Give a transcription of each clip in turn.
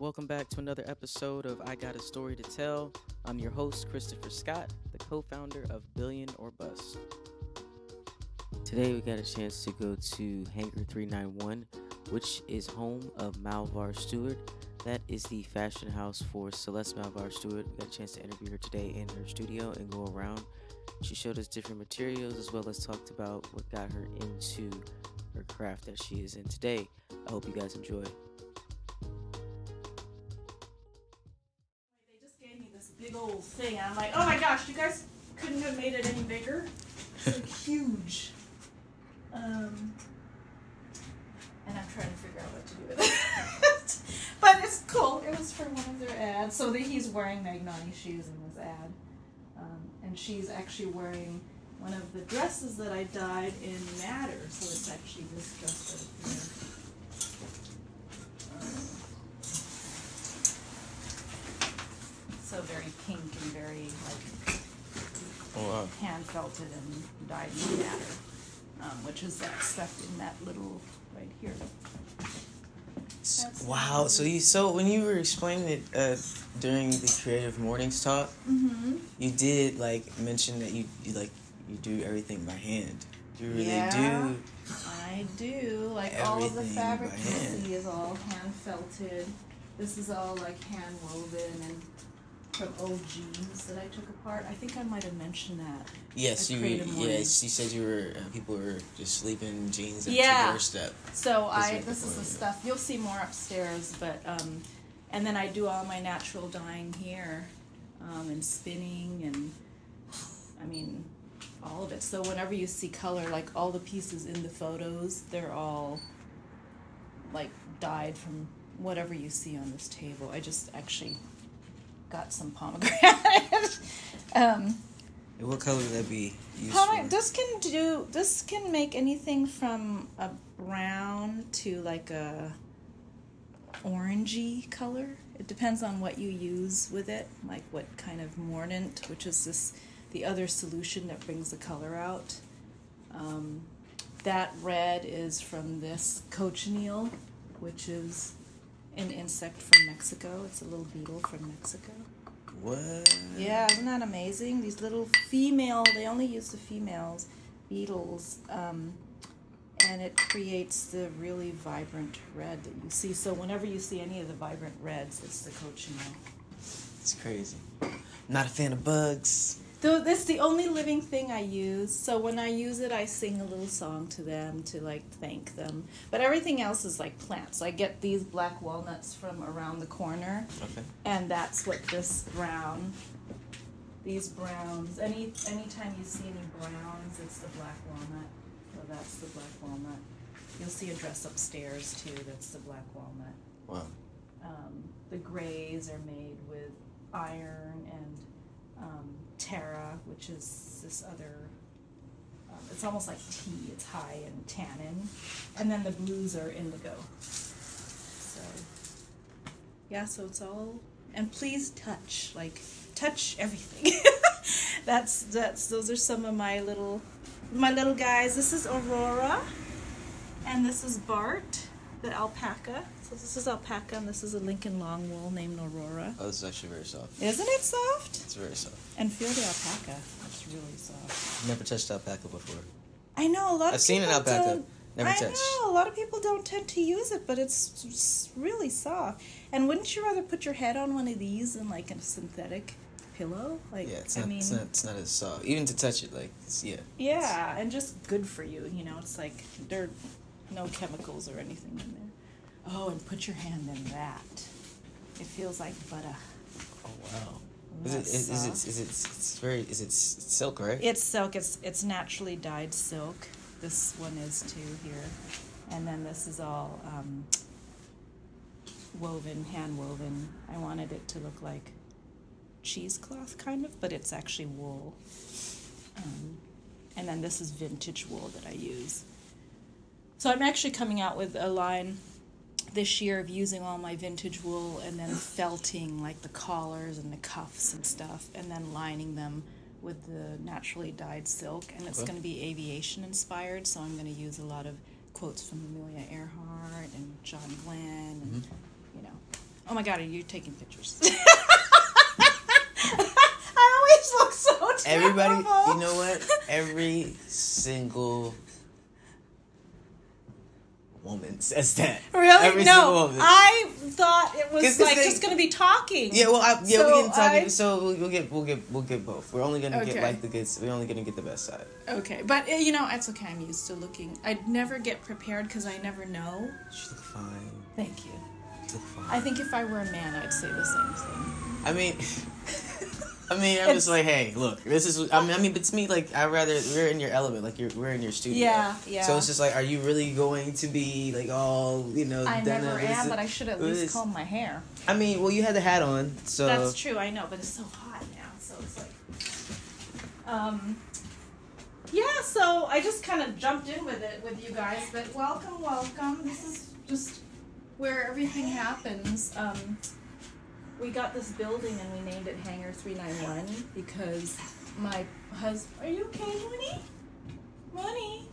Welcome back to another episode of I Got a Story to Tell. I'm your host, Christopher Scott, the co-founder of Billion or Bust. Today we got a chance to go to Hangar 391, which is home of Malvar-Stewart. That is the fashion house for Celeste Malvar-Stewart. We got a chance to interview her today in her studio and go around. She showed us different materials as well as talked about what got her into her craft that she is in today. I hope you guys enjoy. They just gave me this big old thing, and I'm like, oh my gosh, you guys couldn't have made it any bigger? It's like huge. And I'm trying to figure out what to do with it. But it's cool. It was for one of their ads. So he's wearing Magnani shoes in this ad. And she's actually wearing one of the dresses that I dyed in madder. So it's actually this dress right here. So very pink and very hand felted and dyed in madder, which is that stuff in that little right here. Wow. So when you were explaining it during the Creative Mornings talk, you did mention that you do everything by hand. You really do. I do. All of the fabric you see is all hand felted. This is all hand woven and from old jeans that I took apart. I think I might have mentioned that. Yes, you said people were just sleeping in jeans at your doorstep. So this is the stuff you'll see more upstairs, but and then I do all my natural dyeing here, and spinning and all of it. So whenever you see color, all the pieces in the photos, they're all dyed from whatever you see on this table. I just actually got some pomegranate. What color would that be used for? This can make anything from a brown to a orangey color. It depends on what you use with it, what kind of mordant, which is the other solution that brings the color out. That red is from this cochineal, which is an insect from Mexico. It's a little beetle from Mexico. What? Yeah, isn't that amazing? These little they only use the females, beetles, and it creates the really vibrant red that you see. So whenever you see any of the vibrant reds, it's the cochineal. It's crazy. I'm not a fan of bugs. So that's the only living thing I use. So when I use it, I sing a little song to them to thank them. But everything else is plants. I get these black walnuts from around the corner. Okay. And that's what these browns, anytime you see any browns, it's the black walnut. So that's the black walnut. You'll see a dress upstairs too, that's the black walnut. Wow. The grays are made with iron and Terra, which is this other, it's almost like tea, it's high in tannin. And then the blues are indigo. So, so it's all, and please touch everything. Those are some of my little guys. This is Aurora, and this is Bart, the alpaca. So this is alpaca, and this is a Lincoln long wool named Aurora. Oh, this is actually very soft. Isn't it soft? It's very soft. And feel the alpaca. It's really soft. Never touched alpaca before. I know a lot of people. I've seen an alpaca. Never touched. I know a lot of people don't tend to use it, but it's really soft. And wouldn't you rather put your head on one of these than a synthetic pillow? It's not as soft. Even to touch it, Yeah, and just good for you. It's there are no chemicals or anything in there. Oh, and put your hand in that. It feels like butter. Oh wow. Is it silk, right? It's silk. It's naturally dyed silk. This one is too here. And then this is all hand woven. I wanted it to look like cheesecloth kind of, but it's actually wool. And then this is vintage wool that I use. So I'm actually coming out with a line this year of using all my vintage wool and then felting the collars and the cuffs and stuff, and then lining them with the naturally dyed silk. And it's going to be aviation inspired, so I'm going to use a lot of quotes from Amelia Earhart and John Glenn and Oh my God, are you taking pictures? I always look so terrible. Everybody, you know what? Every single woman says that. Really? Every No, single woman. I thought it was 'Cause like they- just gonna be talking. Yeah, well, we can talk. So we'll get both. We're only gonna get Okay. like the good. We're only gonna get the best side. Okay, but you know, it's okay. I'm used to looking. I never get prepared because I never know. You look fine. Thank you. You look fine. I think if I were a man, I'd say the same thing. I mean, I'm just like, hey, look, this is. I mean, but to me, like, I'd rather we're in your element, like we're in your studio. Yeah. So it's just like, are you really going to be like all, I done never up? am, but I should at what least is- comb my hair. I mean, well, you had the hat on, so That's true, I know, but it's so hot now, so it's like, yeah, so I just kind of jumped in with it with you guys, but welcome. This is just where everything happens. We got this building and we named it Hangar 391 because my husband, are you okay, Mooney? Mooney?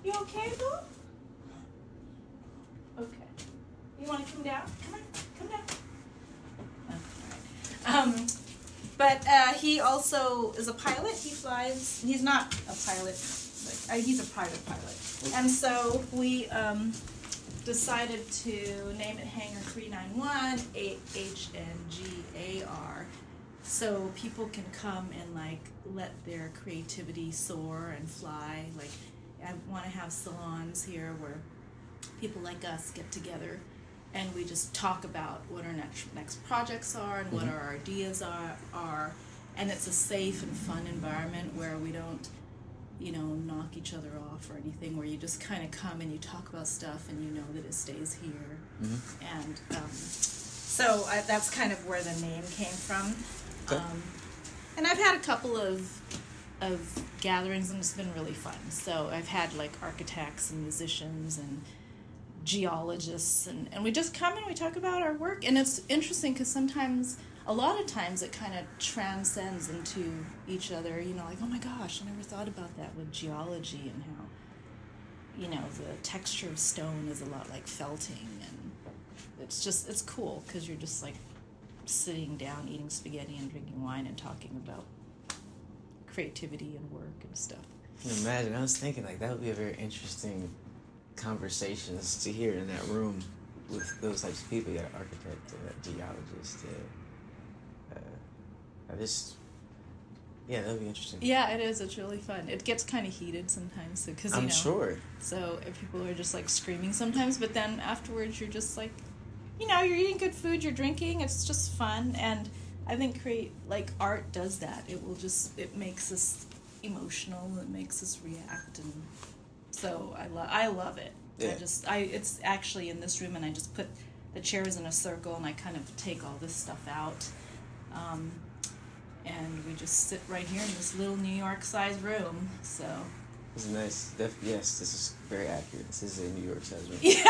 You okay, boo? Okay. You want to come down? Come down. Oh, all right. But he also is a pilot. He flies. He's not a pilot. He's a private pilot. And so we decided to name it Hangar 391, HNGAR, so people can come and like let their creativity soar and fly. Like, I want to have salons here where people like us get together and we just talk about what our next projects are and what our ideas are, and it's a safe and fun environment where we don't, knock each other off or anything, where you just kind of come and you talk about stuff and you know that it stays here. And so that's kind of where the name came from. Okay. And I've had a couple of gatherings and it's been really fun. So I've had like architects and musicians and geologists and we just come and we talk about our work, and it's interesting because a lot of times it kind of transcends into each other, like, oh my gosh, I never thought about that with geology and how, the texture of stone is a lot like felting, and it's cool because you're just like sitting down eating spaghetti and drinking wine and talking about creativity and work and stuff. Imagine, I was thinking like that would be a very interesting conversations to hear in that room with those types of people. You got an architect, a geologist, that would be interesting. Yeah, it is. It's really fun. It gets kind of heated sometimes because I'm sure. So if people are just like screaming sometimes, but then afterwards you're just like, you're eating good food, you're drinking. It's just fun, and I think art does that. It makes us emotional. It makes us react, and so I love it. Yeah. It's actually in this room, and I just put the chairs in a circle, and I kind of take all this stuff out. And we just sit right here in this little New York-sized room, so. This is nice. Yes, this is very accurate. This is a New York-sized room. Yeah.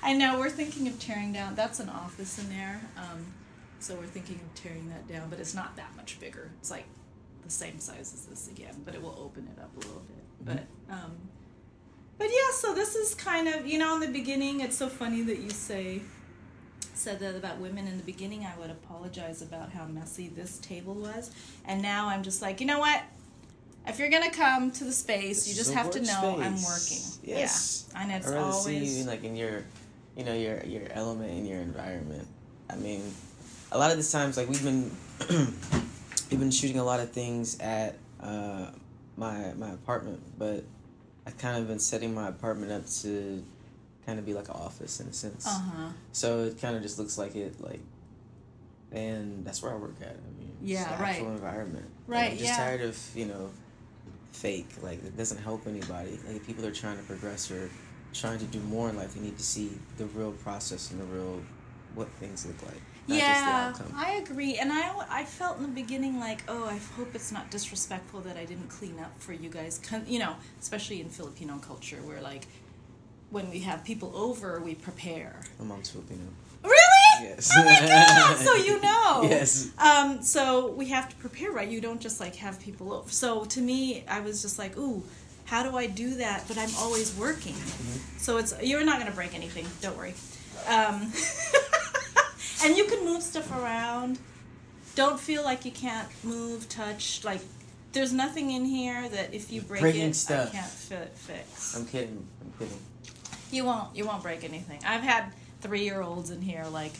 I know, we're thinking of tearing down. That's an office in there, so we're thinking of tearing that down, but it's not that much bigger. It's like the same size as this again, but it will open it up a little bit. But yeah, so this is kind of, in the beginning, it's so funny that you said that about women. In the beginning, I would apologize about how messy this table was, and now I'm just like, you know what? If you're gonna come to the space, you just have to know I'm working. Yes, yeah, and it's I'd rather always see you like in your, your element in your environment. I mean, a lot of the times, like we've been shooting a lot of things at my apartment, but I've kind of been setting my apartment up to kind of be like an office in a sense. So it kind of just looks like it, and that's where I work at. I mean, it's the actual environment. Right. And I'm just tired of fake. Like, it doesn't help anybody. Like, if people are trying to progress or trying to do more in life, they need to see the real process and the real what things look like. Not just the outcome. I agree. And I felt in the beginning like, oh, I hope it's not disrespectful that I didn't clean up for you guys. Especially in Filipino culture, where like when we have people over, we prepare. My mom's Filipino. Really? Yes. Oh my God! So you know. Yes. So we have to prepare, right? You don't just like have people over. So to me, I was just like, ooh, how do I do that? But I'm always working. So you're not going to break anything. Don't worry. And you can move stuff around. Don't feel like you can't move, touch. Like, there's nothing in here that if you break Breaking it, stuff. I can't fix. I'm kidding. You won't break anything. I've had 3-year-olds in here, like,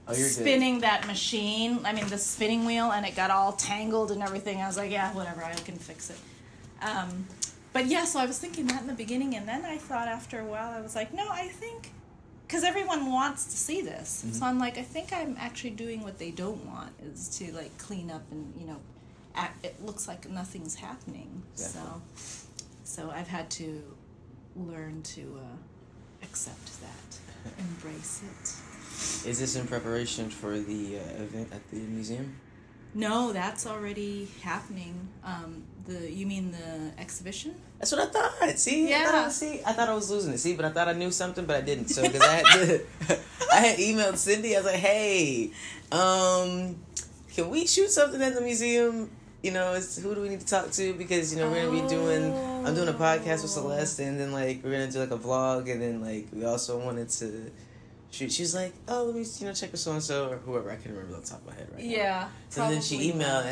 Oh, you're spinning good. that machine. I mean, the spinning wheel, and it got all tangled and everything. I was like, yeah, whatever, I can fix it. But yeah, so I was thinking that in the beginning, and then I thought after a while, I was like, no, I think, because everyone wants to see this. So I'm like, I think I'm actually doing what they don't want, is to, like, clean up and, it looks like nothing's happening. Exactly. So I've had to learn to accept that, embrace it. Is this in preparation for the event at the museum? No, that's already happening. You mean the exhibition? That's what I thought. See, Yeah. I thought I was losing it. See, but I thought I knew something, but I didn't. So because I had emailed Cindy. I was like, hey, can we shoot something at the museum? Who do we need to talk to? Because we're gonna be I'm doing a podcast with Celeste, and then like we're gonna do like a vlog, and then like we also wanted to shoot. She's like, oh, let me check with so and so or whoever. I can't remember off the top of my head right now. Yeah. So then she emailed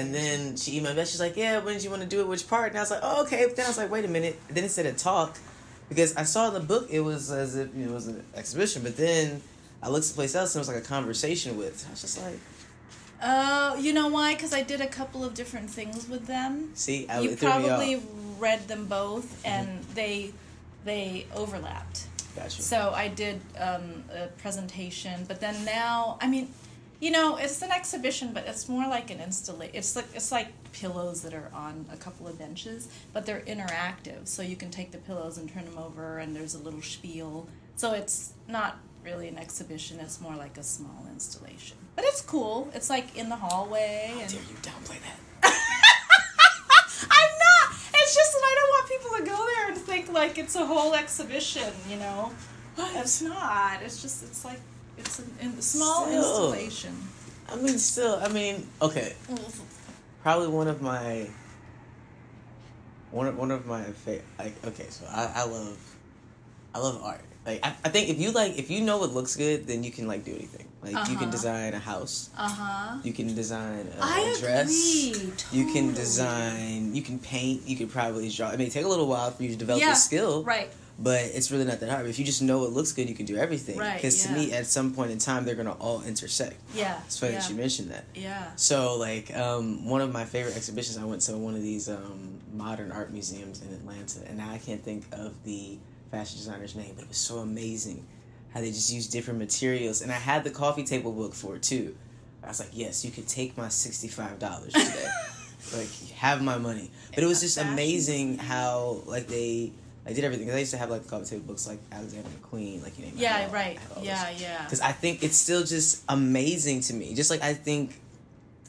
back. She's like, yeah, when did you want to do it? Which part? And I was like, oh, okay. But then I was like, wait a minute. And then it said a talk, because I saw in the book it was as if it was an exhibition, but then I looked someplace else and it was like a conversation with. I was just like, you know why? Because I did a couple of different things with them. see, You it threw me probably off. read them both, and they overlapped. Gotcha. So I did a presentation, but then now, I mean, it's an exhibition, but it's more like an installation. It's like pillows that are on a couple of benches, but they're interactive. So you can take the pillows and turn them over, and there's a little spiel. So it's not really an exhibition. It's more like a small installation. But it's cool. It's like in the hallway. How and dare you downplay that? I'm not. It's just that I don't want people to go there and think like it's a whole exhibition, What? It's not. It's just, it's like, it's a small Still. installation. Okay. Probably one of my favorite. Like, okay, so I love art. Like, I think if you know what looks good, then you can like do anything. Like, you can design a house. You can design a dress. Agree. Totally. You can paint. You can probably draw. It may take a little while for you to develop the skill. Right. But it's really not that hard. But if you just know what looks good, you can do everything. Right, Because to me, at some point in time, they're going to all intersect. Yeah. It's funny that you mentioned that. Yeah. So, like, one of my favorite exhibitions, I went to one of these modern art museums in Atlanta. And now I can't think of the fashion designer's name, but it was so amazing how they just used different materials. And I had the coffee table book for it, too. I was like, yes, you could take my $65 today. Like, have my money. But it was just amazing how, like, they did everything. Because I used to have, like, coffee table books like Alexander McQueen, like, Yeah, right. Yeah. Because I think it's still just amazing to me. Just like I think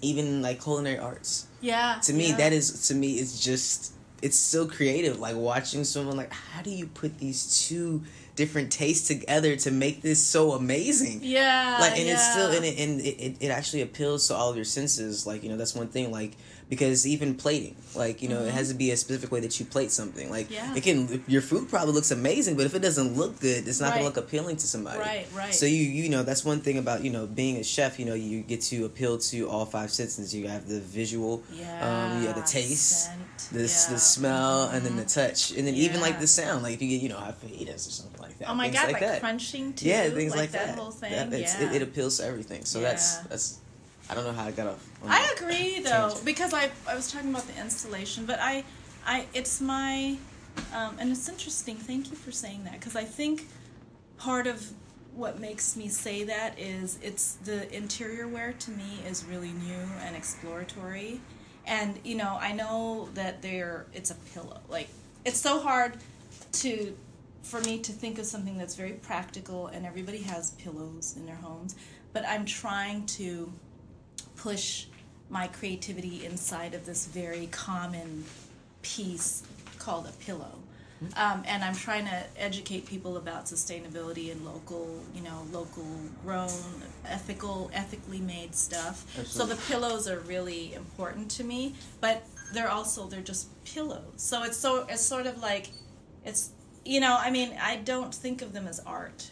even, like, culinary arts. Yeah. To me, it's just, it's so creative. Like, watching someone, like, how do you put these two different tastes together to make this so amazing? Yeah. Like, and it's still, and it actually appeals to all of your senses. Like, that's one thing, like, because even plating, like, it has to be a specific way that you plate something. Like, your food probably looks amazing, but if it doesn't look good, it's not going to look appealing to somebody. Right. So you know, that's one thing about, being a chef, you get to appeal to all five senses. You have the visual, you have the taste, scent, the smell, and then the touch. And then even, like, the sound. Like, if you get, hot fajitas or something like that. Oh my things God, like like that. crunching too. Yeah, things like that. that. Whole thing. It appeals to everything. So that's I don't know how I got off. I agree though, because I was talking about the installation, but it's my, and it's interesting. Thank you for saying that, because I think part of what makes me say that is it's the interior wear to me is really new and exploratory, and I know that it's a pillow. Like, it's so hard for me to think of something that's very practical, and everybody has pillows in their homes, but I'm trying to push my creativity inside of this very common piece called a pillow. And I'm trying to educate people about sustainability and local grown, ethically made stuff. Absolutely. So the pillows are really important to me, but they're just pillows. So it's sort of like, I don't think of them as art.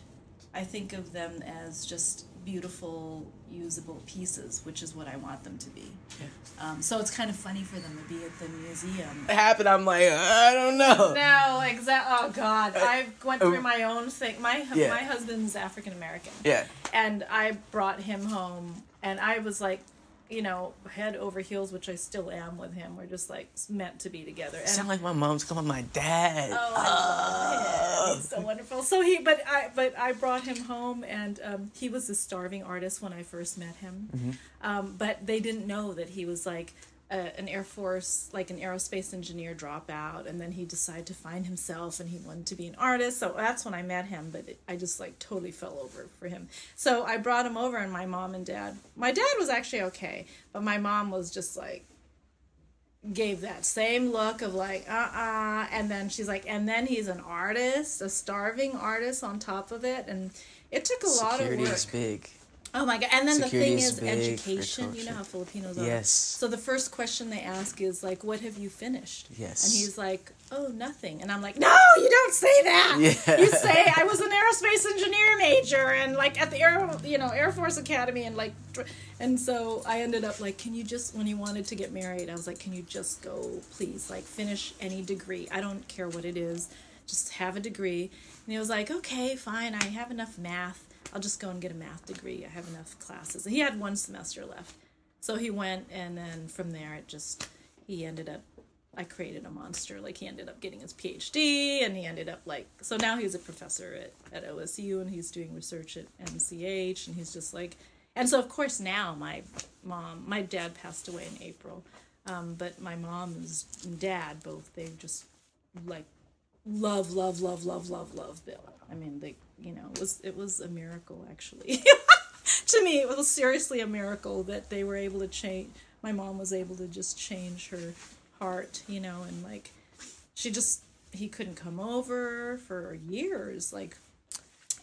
I think of them as just beautiful, usable pieces, which is what I want them to be. Yeah. So it's kind of funny for them to be at the museum. It happened. I'm like, I don't know. No, exactly. Oh God, I went through my own thing. My husband's African American. Yeah. And I brought him home, and I was like, head over heels, which I still am with him. We're just like meant to be together. And, sound like my mom's calling my dad. Oh, I love him. He's so wonderful. So I brought him home, and he was a starving artist when I first met him. Mm-hmm. But they didn't know that he was like an Air Force, like an aerospace engineer dropout, and then he decided to find himself, and he wanted to be an artist. So that's when I met him, but I just like totally fell over for him. So I brought him over, and my mom and dad. My dad was actually okay, but my mom was just like, gave that same look of like, and then she's like, and then he's an artist, a starving artist on top of it, and it took a lot of work. Security is big. Oh my God. And then Security the thing is is big education. You know how Filipinos are. Yes. So the first question they ask is like, what have you finished? Yes. And he's like, oh, nothing. And I'm like, no, you don't say that. Yeah. You say I was an aerospace engineer major and like at the Air Force Academy and so I ended up like, can you just, when he wanted to get married, I was like, can you just go, please, like finish any degree. I don't care what it is. Just have a degree. And he was like, okay, fine. I have enough math. I'll just go and get a math degree. I have enough classes. He had one semester left. So he went, and then from there, I created a monster. Like, he ended up getting his PhD, and he ended up, like, so now he's a professor at OSU, and he's doing research at MCH, and he's just, like, and so, of course, now my dad passed away in April, but my mom and dad, both, they just, like, love Bill. I mean, it was a miracle, actually. To me, it was seriously a miracle that they were able to change. My mom was able to just change her heart, and like, he couldn't come over for years. Like,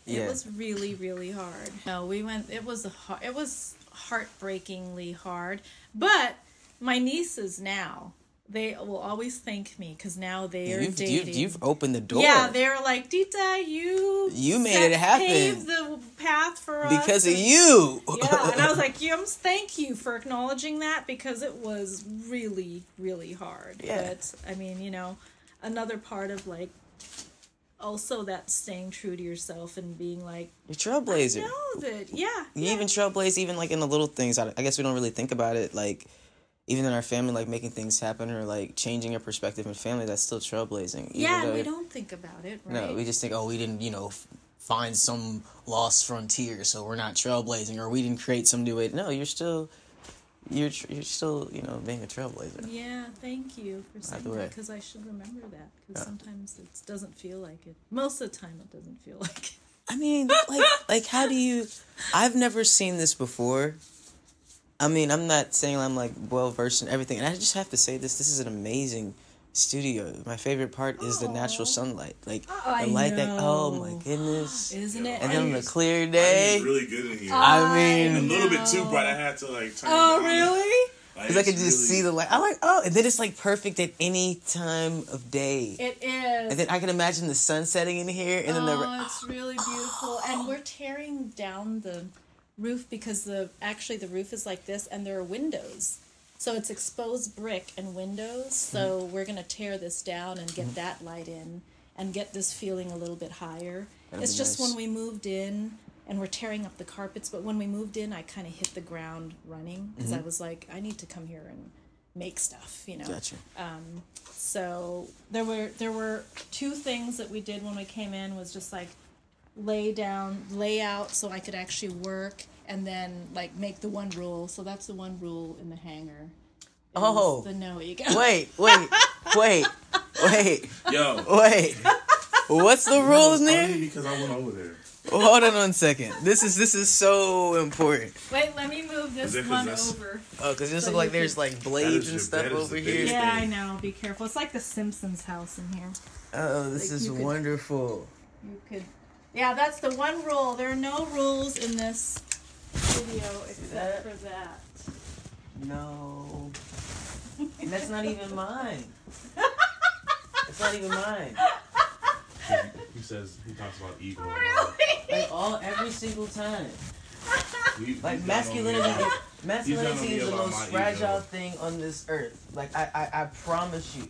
it was really, really hard. No, it was heartbreakingly hard. But my nieces now, they will always thank me because now they are dating. You've opened the door. Yeah, they're like, Dita, you made it happen. Paved the path for us because of you. Yeah, and I was like, thank you for acknowledging that because it was really, really hard. Yeah. But I mean, another part of like also that staying true to yourself and being like, you're trailblazer. I know that, yeah. You even trailblaze even like in the little things. I guess we don't really think about it like. Even in our family, like, making things happen or, like, changing your perspective in family, that's still trailblazing. Yeah, we don't think about it, right? No, we just think, we didn't, find some lost frontier, so we're not trailblazing, or we didn't create some new way. No, you're still, being a trailblazer. Yeah, thank you for saying that, because I should remember that, because sometimes it doesn't feel like it. Most of the time, it doesn't feel like it. I mean, like, how do you... I've never seen this before. I mean, I'm not saying I'm, like, well-versed in everything. And I just have to say this is an amazing studio. My favorite part is the natural sunlight. Like, the light that... Oh, my goodness. Isn't it? And then on the clear day... It's really good in here. I mean... A little bit too bright. I had to, like, turn it down. Oh, really? Because I could just see the light. I'm like, and then it's, like, perfect at any time of day. It is. And then I can imagine the sun setting in here. And then it's really beautiful. And we're tearing down the... roof because the roof is like this and there are windows, so it's exposed brick and windows, so we're going to tear this down and get that light in and get this feeling a little bit higher. It's just nice. When we moved in and we're tearing up the carpets, but when we moved in I kind of hit the ground running because I was like, I need to come here and make stuff, Gotcha. So there were two things that we did when we came in was just like lay out so I could actually work, and then like make the one rule. So that's the one rule in the hangar. You go. Wait. Yo. Wait. What's the rule in there? Because I went over there. Hold on 1 second. This is so important. Wait, let me move this one over. Oh, because this looks like there's like blades and stuff over here. Yeah, I know. Be careful. It's like the Simpsons house in here. Oh, this Like, is you could- wonderful. You could, yeah, that's the one rule. There are no rules in this video except for that. No. And that's not even mine. It's not even mine. He says he talks about ego. Really? Every single time. He's Like down masculinity, on me. masculinity He's is the down on me most about my fragile ego. thing on this earth. Like I promise you.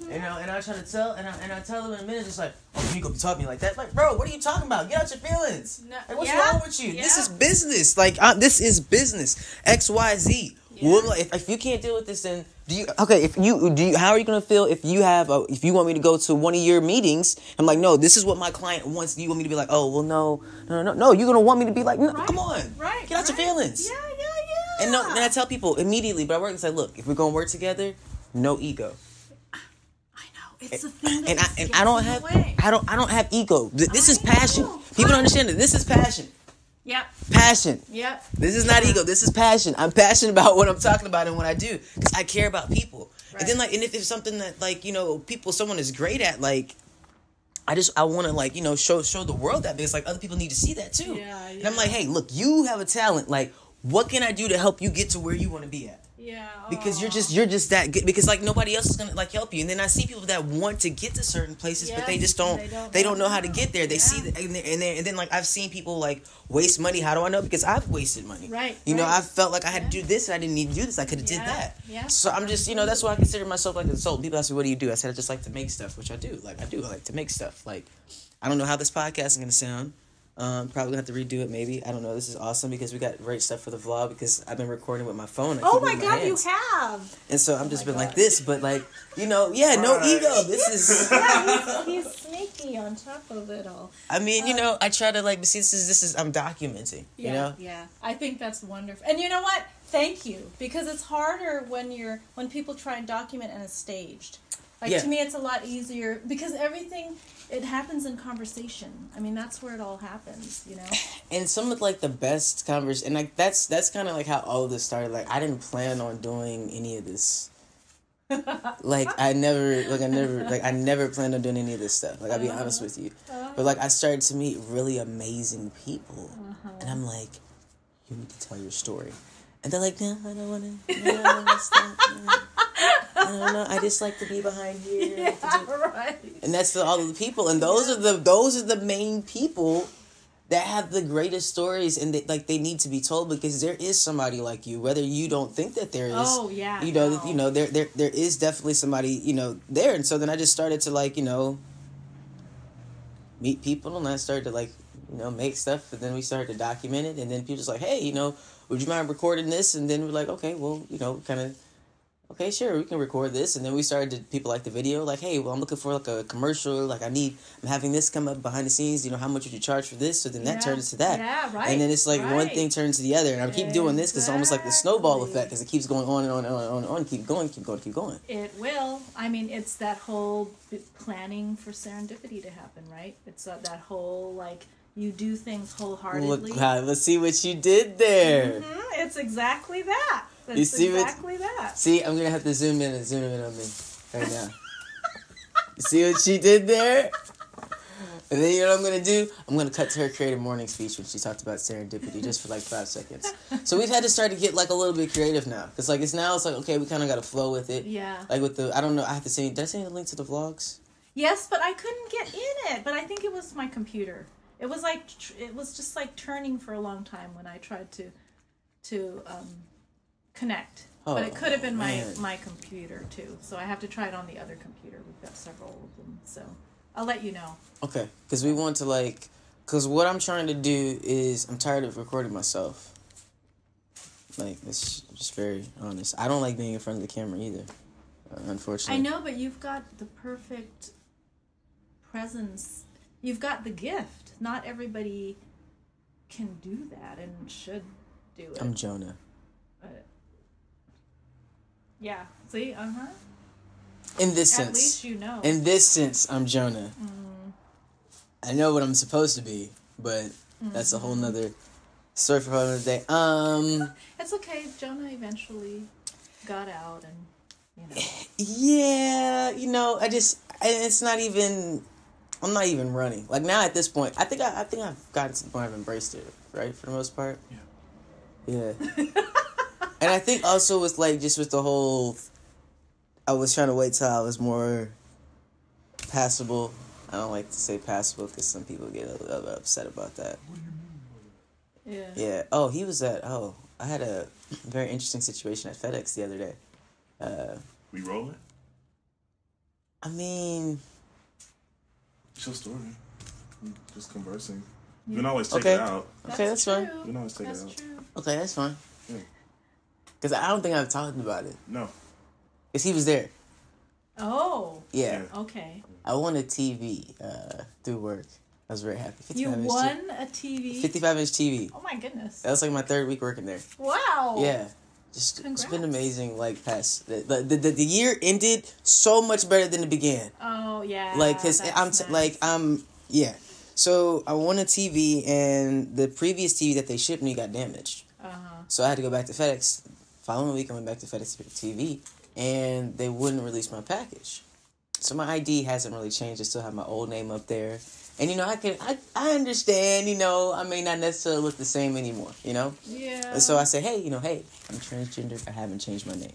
You know, and I try to tell, and I tell them in a minute, just like, oh, you gonna talk to me like that? Like, bro, what are you talking about? Get out your feelings. No, Like, what's yeah, wrong with you? This yeah. is business. Like, this is business. X, Y, Z. Yeah. Well, like, if you can't deal with this, then do you? Okay, how are you gonna feel if you have? If you want me to go to one of your meetings, I'm like, no, this is what my client wants. You want me to be like, oh, well, no. You're gonna want me to be like, no, Right, come on, right, get out your right. feelings. Yeah. And no, and I tell people immediately, but I work and say, look, if we're gonna work together, no ego. It's the thing that And gets I don't in the have way. I don't have ego. This is I passion. know. People don't understand it. This is passion. Yep. Passion. Yep. This is not ego. This is passion. I'm passionate about what I'm talking about and what I do because I care about people. Right. And then and if it's something that someone is great at, like I want to show the world that because like other people need to see that too. Yeah, And I'm like, hey, look, you have a talent. Like, what can I do to help you get to where you want to be at? Yeah. Because you're just that good. Because like nobody else is gonna help you. And then I see people that want to get to certain places, but they Yes, just don't. They don't know how to get there. They see that, and then like I've seen people like waste money. How do I know? Because I've wasted money. Right. You know, right. I felt like I had to do this, and I didn't need to do this. I could have did that. Yeah. So I'm just that's why I consider myself like a consultant. People ask me, "What do you do?" I said, "I just like to make stuff," which I do. Like I like to make stuff. Like I don't know how this podcast is gonna sound. Probably gonna have to redo it maybe. I don't know. This is awesome because we got great stuff for the vlog because I've been recording with my phone. Oh my God, you have. And so I'm just been God. like this, but like, no ego. This is. Yeah, he's sneaky on top of it all. I mean, I try to see, this is, I'm documenting, Yeah, you know? yeah. I think that's wonderful. And you know what? Thank you. Because it's harder when people try and document and it's staged. Like, Yeah. to me, it's a lot easier because everything, it happens in conversation. I mean, that's where it all happens, And some of like the best conversation, and like that's kind of like how all of this started. Like I didn't plan on doing any of this. I never planned on doing any of this stuff. Like I'll be honest with you, but like I started to meet really amazing people, and I'm like, you need to tell your story, and they're like, no, I don't want to. No, I don't know. I just like to be behind here. Right. And that's all of the people, and those are the main people that have the greatest stories, and they need to be told because there is somebody like you, whether you don't think that there is. Oh yeah. There is definitely somebody there, and so then I just started to meet people, and I started to make stuff, and then we started to document it, and then people just like, hey, would you mind recording this? And then we're like, okay, well, kind of. Okay, sure, we can record this. And then we started to, people like the video, like, hey, well, I'm looking for like a commercial, like I'm having this come up behind the scenes, how much would you charge for this? So then that turns into that. Yeah, right. And then it's like one right. thing turns to the other. And I keep doing this because it's almost like the snowball effect because it keeps going on and on and on and on. Keep going. It will. I mean, it's that whole planning for serendipity to happen, right? It's that whole, you do things wholeheartedly. Look, let's see what you did there. Mm-hmm. It's exactly that. You see exactly that. See, I'm going to have to zoom in on me right now. You see what she did there? And then you know what I'm going to do? I'm going to cut to her creative morning speech when she talked about serendipity just for 5 seconds. So we've had to start to get a little bit creative now. Because it's like, okay, we kind of got to flow with it. Yeah. With I don't know, I have to say, did I send you the link to the vlogs? Yes, but I couldn't get in it. But I think it was my computer. It was it was just turning for a long time when I tried to connect. But it could have been my computer too. So I have to try it on the other computer. We've got several of them. So I'll let you know. Okay. Because we want to because what I'm trying to do is I'm tired of recording myself. It's just very honest. I don't like being in front of the camera either. Unfortunately. I know, but you've got the perfect presence. You've got the gift. Not everybody can do that and should do it. I'm Jonah. Yeah. See? Uh-huh. In this sense. At least you know. In this sense, I'm Jonah. I know what I'm supposed to be, but that's a whole nother story for another day. It's okay. Jonah eventually got out and, Yeah, it's not even. I'm not even running. Like now at this point, I think I've gotten to the point I've embraced it, right, for the most part. Yeah. And I think also with like just with the whole, I was trying to wait till I was more passable. I don't like to say passable because some people get a little upset about that. Yeah. Yeah. Oh, he was at. Oh, I had a very interesting situation at FedEx the other day. We rolling? I mean, It's your story. We just conversing. You can always take Okay. it out. Okay, that's fine. You can always take That's it out. true. okay, that's fine. Yeah. Because I don't think I've talked about it. No. Because he was there. Oh. Yeah. Okay. I won a TV through work. I was very happy. You 55 inch won a TV? 55-inch TV. Oh my goodness. That was like my third week working there. Wow. Yeah. Just it's been Congrats. amazing. Like past the year ended so much better than it began. Oh yeah. Like because that's yeah. So I won a TV and the previous TV that they shipped me got damaged. So I had to go back to FedEx. Following week I went back to FedEx to pick the TV and they wouldn't release my package. So my ID hasn't really changed. I still have my old name up there. And, you know, I understand, you know, I may not necessarily look the same anymore, you know? Yeah. And so I say, hey, I'm transgender. I haven't changed my name.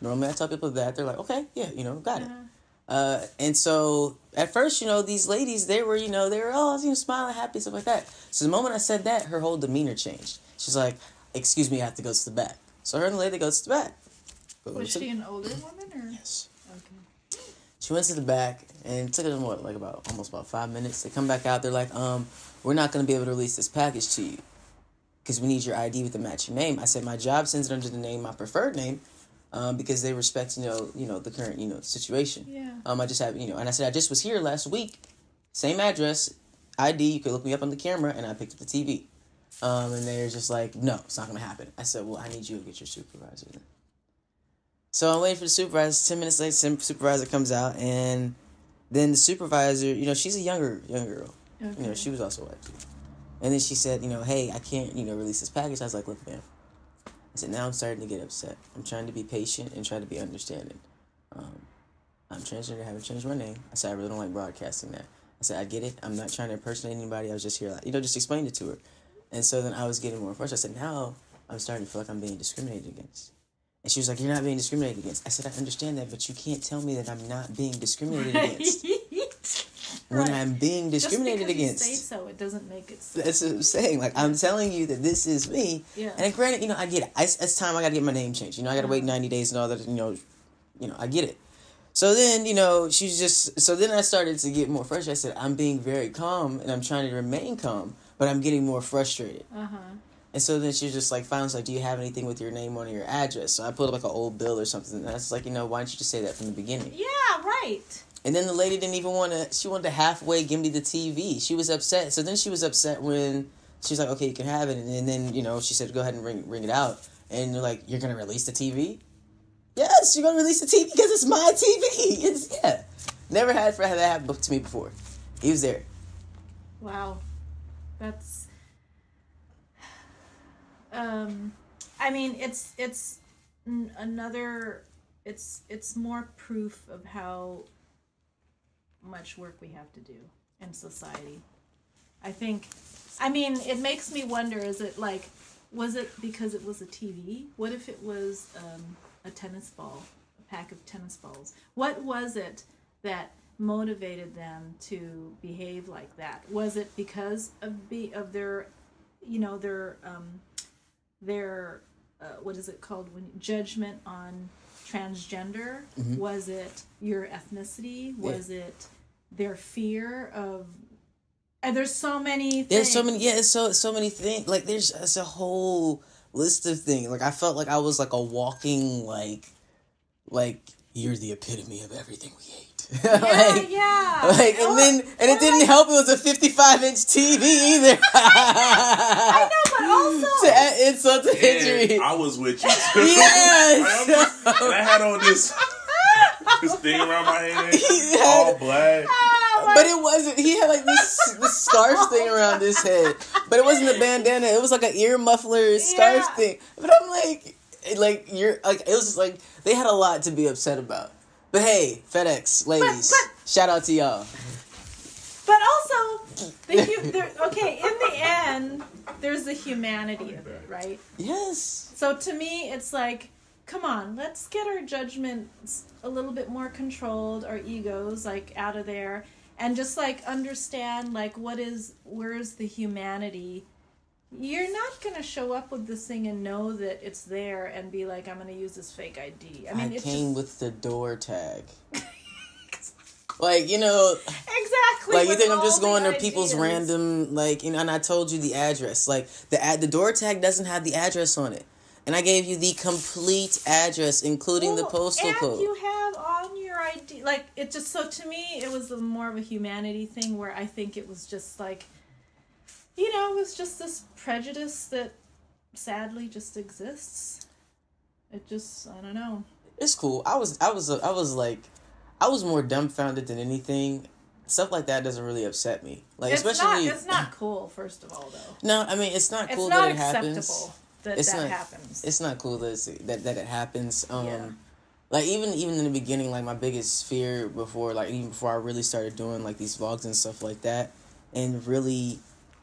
Normally I tell people that. They're like, okay, yeah, got it. And so at first, these ladies, they were all, smiling, happy, stuff like that. So the moment I said that, her whole demeanor changed. She's like, excuse me, I have to go to the back. So her and the lady goes to the back. Was she an older woman or? Yes. Okay. She went to the back and it took them almost about 5 minutes. They come back out. They're like, we're not going to be able to release this package to you because we need your ID with the matching name. I said my job sends it under the name, my preferred name, because they respect the current situation. Yeah. I just have and I said I just was here last week, same address, ID. You could look me up on the camera, and I picked up the TV. And they're just like, no, it's not going to happen. I said, well, I need you to get your supervisor then. So I'm waiting for the supervisor. 10 minutes later, supervisor comes out, and then the supervisor, she's a younger girl. Okay. She was also white too. And then she said, hey, I can't, release this package. I was like, look, ma'am. I said, now I'm starting to get upset. I'm trying to be patient and try to be understanding. I'm transgender. I haven't changed my name. I said, I really don't like broadcasting that. I said, I get it. I'm not trying to impersonate anybody. I was just here, just explained it to her. And so then I was getting more frustrated. I said, now I'm starting to feel like I'm being discriminated against. And she was like, you're not being discriminated against. I said, I understand that, but you can't tell me that I'm not being discriminated against. When I'm being discriminated Just because against. You say so, it doesn't make it so. That's what I'm saying. Like, I'm telling you that this is me. Yeah. And granted, I get it. It's time I got to get my name changed. I got to wait 90 days and all that, I get it. So then, so then I started to get more frustrated. I said, I'm being very calm and I'm trying to remain calm, but I'm getting more frustrated. And so then she was just like, finally, do you have anything with your name on your address? So I pulled up like an old bill or something. And I was like, why don't you just say that from the beginning? Yeah, right. And then the lady didn't even she wanted to halfway give me the TV. She was upset. So then she was upset when she's like, okay, you can have it. And then, she said, go ahead and ring it out. And they're like, you're going to release the TV? Yes, you're going to release the TV because it's my TV. Never had that happen to me before. He was there. Wow. That's... I mean, it's another, it's more proof of how much work we have to do in society. It makes me wonder, was it because it was a TV? What if it was a tennis ball, a pack of tennis balls? What was it that motivated them to behave like that? Was it because of their what is it called, when judgment on transgender? Mm-hmm. Was it your ethnicity? Was it their fear of... And there's so many things. There's so many, it's so many things. Like, there's a whole list of things. Like, I felt like I was like a walking, like you're the epitome of everything we hate. And it didn't help. It was a 55-inch TV either. I know, but also to add insult to injury. I was with you too. Yes. And I had on this thing around my head, all black. But it wasn't. He had like this scarf thing around his head, but it wasn't a bandana. It was like an ear muffler scarf thing. But I'm like you're like, it was just like they had a lot to be upset about. But hey, FedEx ladies, shout out to y'all. But also, okay, in the end, there's the humanity of it, right? Yes. So to me, it's like, come on, let's get our judgments a little bit more controlled, our egos, like, out of there, and just, like, understand, like, where's the humanity. You're not going to show up with this thing and know that it's there and be like, I'm going to use this fake ID. I mean, I came with the door tag. Like, you know... Exactly. Like, you think I'm just going to people's random, like, you know, and I told you the address. Like, the door tag doesn't have the address on it. And I gave you the complete address, including the postal code. And you have on your ID... Like, it just... So, to me, it was more of a humanity thing where I think it was just, like... You know, it was just this prejudice that sadly just exists. It just, I don't know. It's cool. I was more dumbfounded than anything. Stuff like that doesn't really upset me. Like, it's not cool, first of all, though. No, I mean, it's not cool that it happens. It's not acceptable that happens. It's not cool that it happens. Like, even in the beginning, like, my biggest fear before I really started doing, like, these vlogs and stuff like that, and really...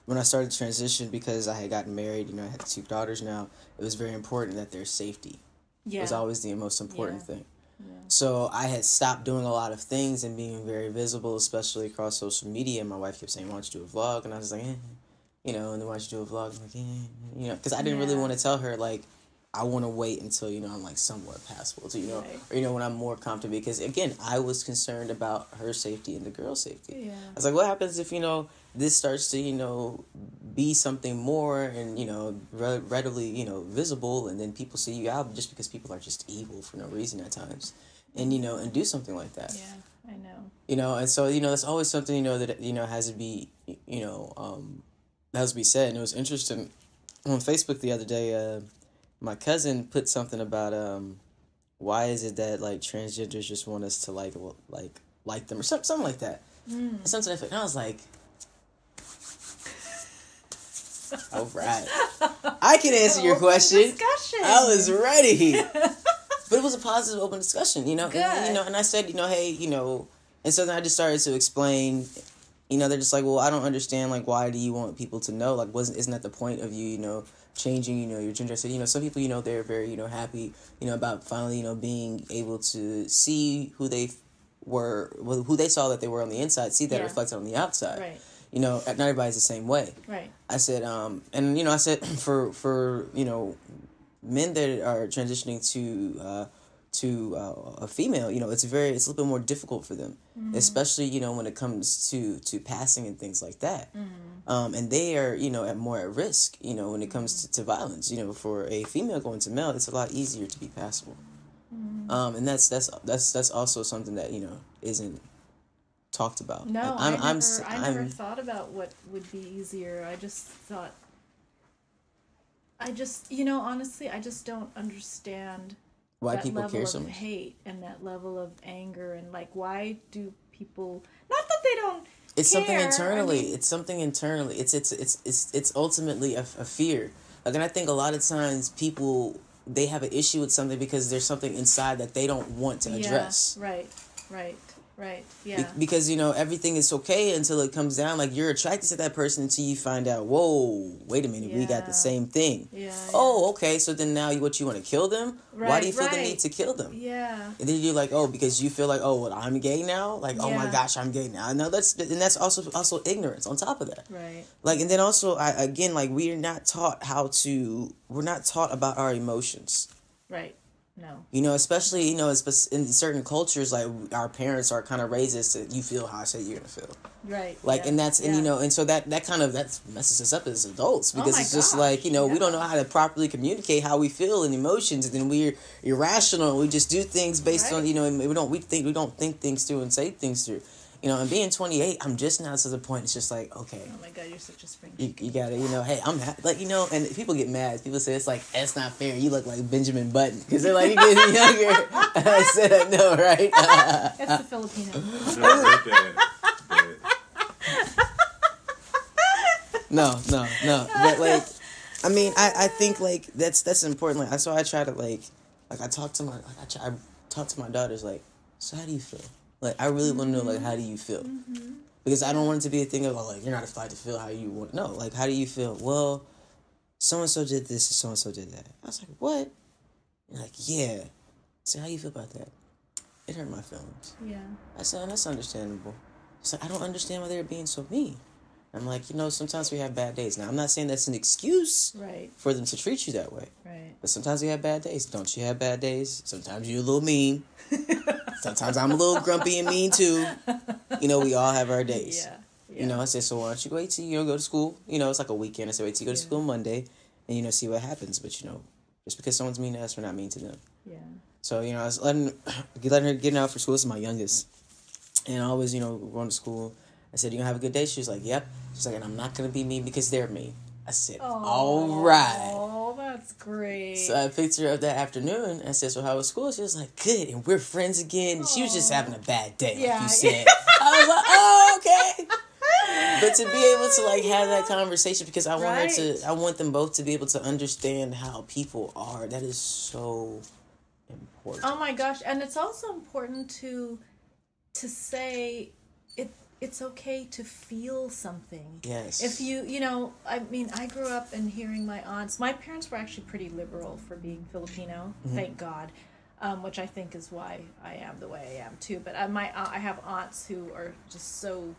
When I started to transition, because I had gotten married, you know, I had 2 daughters now, it was very important that their safety was always the most important thing. Yeah. So I had stopped doing a lot of things and being very visible, especially across social media. And my wife kept saying, why don't you do a vlog? And I was like, you know, and then why don't you do a vlog? I'm like, you know, because I didn't really want to tell her, like, I want to wait until, you know, I'm, like, somewhat passable to, you know, or, you know, when I'm more comfortable. Because, again, I was concerned about her safety and the girl's safety. Yeah. I was like, what happens if, you know, this starts to, you know, be something more and, you know, readily, you know, visible, and then people see you out just because people are just evil for no reason at times. And, you know, and do something like that. Yeah, I know. You know, and so, you know, that's always something, you know, that, you know, has to be, you know, has to be said. And it was interesting. On Facebook the other day, my cousin put something about why is it that, like, transgenders just want us to like them or something like that. Something like that. And I was like, all right, I can answer your question. Discussion. I was ready, but it was a positive, open discussion. You know, and, you know, and I said, you know, hey, you know, and so then I just started to explain. You know, they're just like, well, I don't understand. Like, why do you want people to know? Like, isn't that the point of you? You know, changing, you know, your gender. So, you know, some people, you know, they're very, you know, happy, you know, about finally, you know, being able to see who they saw that they were on the inside, see that reflected on the outside. Right. You know, not everybody's the same way. Right. I said, and, you know, I said for you know, men that are transitioning to a female, you know, it's a little bit more difficult for them, especially, you know, when it comes to passing and things like that. And they are, you know, more at risk, you know, when it comes to violence. You know, for a female going to male, it's a lot easier to be passable. And that's also something that, you know, isn't talked about. No, I never thought about what would be easier. I just thought, you know, honestly, I just don't understand why people care so much. That level of hate and that level of anger, and, like, why do people, not that they don't it's care, something internally. I mean, it's something internally. It's ultimately a fear. Like, and I think a lot of times people, they have an issue with something because there's something inside that they don't want to address. Right, yeah. Because, you know, everything is okay until it comes down. Like, you're attracted to that person until you find out, whoa, wait a minute, we got the same thing. Yeah. Oh, okay, so then now you want to kill them? Right, why do you feel the need to kill them? Yeah. And then you're like, oh, because you feel like, oh, well, I'm gay now? Like, oh my gosh, I'm gay now. No, that's also ignorance on top of that. Right. Like, and then also, we're not taught about our emotions. Right. No. You know, especially, you know, in certain cultures, like, our parents are kind of raised as to, you feel how I say you're going to feel. Right. Like, and that's, and, you know, and so that messes us up as adults, because it's just like, you know, we don't know how to properly communicate how we feel and emotions, and then we're irrational. We just do things based on, you know, and we don't think things through and say things through. You know, and being 28, I'm just now to the point, it's just like, okay. Oh my God, you're such a spring. You gotta, you know, hey, I'm like, you know, and people get mad. People say, it's like, that's not fair. You look like Benjamin Button. Because they're like, you're getting younger. I said, no, right? That's the Filipino. No. But, like, I mean, I think, like, that's important. Like, so I try to, I talk to my daughters, like, so how do you feel? Like, I really want to know, like, how do you feel? Because I don't want it to be a thing of, like, you're not allowed to feel how you want. No, like, how do you feel? Well, so-and-so did this and so-and-so did that. I was like, what? You're like, yeah. So how you feel about that? It hurt my feelings. Yeah. I said, that's understandable. It's like, I don't understand why they're being so mean. I'm like, sometimes we have bad days. Now, I'm not saying that's an excuse for them to treat you that way. Right. But sometimes we have bad days. Don't you have bad days? Sometimes you're a little mean. Sometimes I'm a little grumpy and mean, too. We all have our days. Yeah. I said, so why don't you wait till you go to school? It's like a weekend. I said, wait till you go to school Monday and, see what happens. But, just because someone's mean to us, we're not mean to them. Yeah. So, I was letting her get out for school. This is my youngest. And I always, going to school. I said, you gonna have a good day? She was like, yep. She's like, and I'm not going to be mean because they're mean. I said, all right. Oh, that's great. So I picked her up that afternoon. I said, so how was school? She was like, good. And we're friends again. She was just having a bad day, like you said. I was like, oh, okay. But to be able to, like, have that conversation, because I want them both to be able to understand how people are. That is so important. Oh, my gosh. And it's also important to say it's okay to feel something. Yes. If I grew up and hearing my aunts. My parents were actually pretty liberal for being Filipino, thank God, which I think is why I am the way I am too. But I have aunts who are just so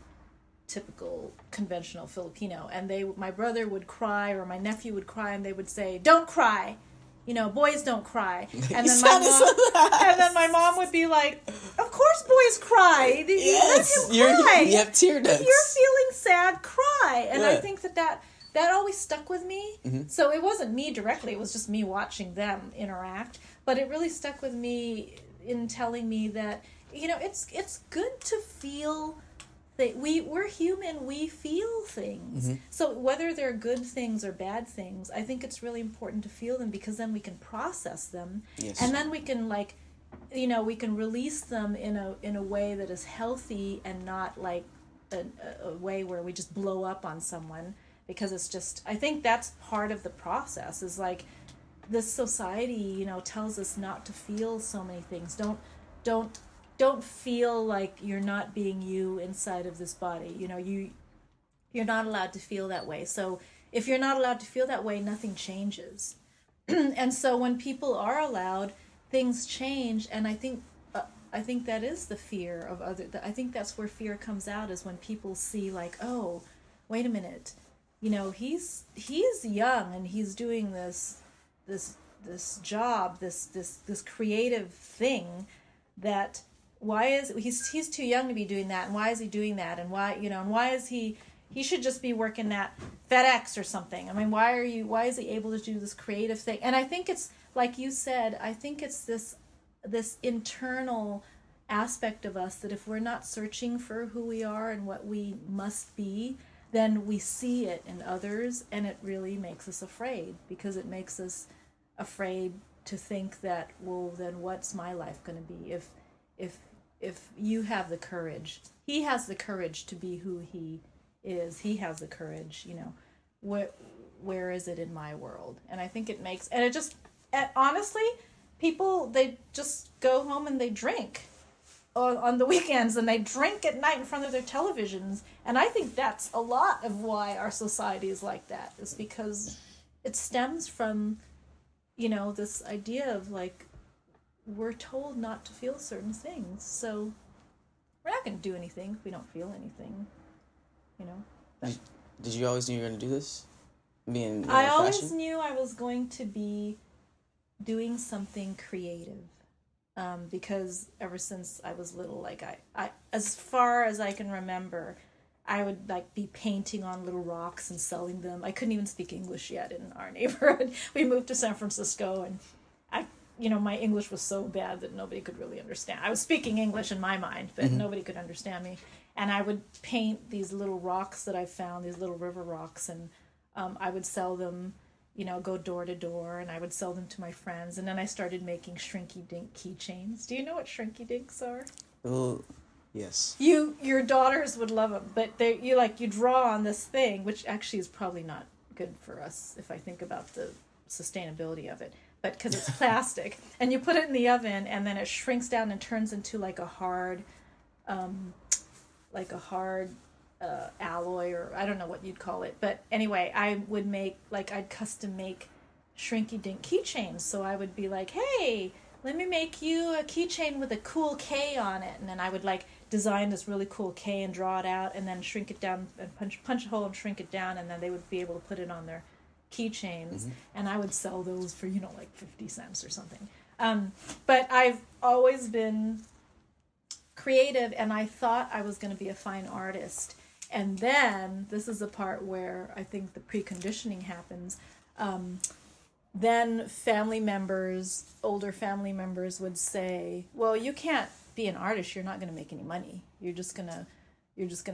typical conventional Filipino, and my brother would cry or my nephew would cry, and they would say, "Don't cry." Boys don't cry. And then my mom would be like, of course boys cry. Yes, you have tear ducts. If you're feeling sad, cry. And I think that always stuck with me. Mm-hmm. So it wasn't me directly. It was just me watching them interact. But it really stuck with me in telling me that, it's good to feel. We're human, we feel things. Mm-hmm. So whether they're good things or bad things, I think it's really important to feel them, because then we can process them. Yes. And then we can we can release them in a way that is healthy and not like a way where we just blow up on someone, because it's just, I think that's part of the process, is like this society, tells us not to feel so many things. Don't feel like you're not being you inside of this body. You're not allowed to feel that way. So if you're not allowed to feel that way, nothing changes. And so when people are allowed, things change. And I think that is the fear of I think that's where fear comes out, is when people see like, oh, wait a minute, he's young and he's doing this job, this creative thing that. Why is he's too young to be doing that, and why is he doing that, and why and why is he should just be working at FedEx or something. I mean, why is he able to do this creative thing? And I think it's like you said, I think it's this internal aspect of us that if we're not searching for who we are and what we must be, then we see it in others, and it really makes us afraid, because it makes us afraid to think that, well, then what's my life going to be if you have the courage. He has the courage to be who he is. He has the courage, where is it in my world? And I think it makes, and it just, and honestly, people, they just go home and they drink on the weekends, and they drink at night in front of their televisions. And I think that's a lot of why our society is like that, is because it stems from, this idea of like, we're told not to feel certain things, so we're not going to do anything if we don't feel anything, Did you always knew you were going to do this? I always knew I was going to be doing something creative, because ever since I was little, like I as far as I can remember, I would like be painting on little rocks and selling them. I couldn't even speak English yet in our neighborhood. We moved to San Francisco, and my English was so bad that nobody could really understand. I was speaking English in my mind, but nobody could understand me. And I would paint these little rocks that I found, these little river rocks, and I would sell them, go door to door, and I would sell them to my friends. And then I started making shrinky-dink keychains. Do you know what shrinky-dinks are? Oh, yes. Your daughters would love them, but you draw on this thing, which actually is probably not good for us if I think about the sustainability of it, but because it's plastic, and you put it in the oven, and then it shrinks down and turns into like a hard alloy, or I don't know what you'd call it. But anyway, I would make, like, I'd custom make shrinky dink keychains. So I would be like, hey, let me make you a keychain with a cool K on it. And then I would like design this really cool K and draw it out and then shrink it down and punch a hole and shrink it down, and then they would be able to put it on their keychains. And I would sell those for, like 50 cents or something. But I've always been creative, and I thought I was going to be a fine artist. And then this is the part where I think the preconditioning happens. Then older family members would say, well, you can't be an artist. You're not going to make any money. You're just going to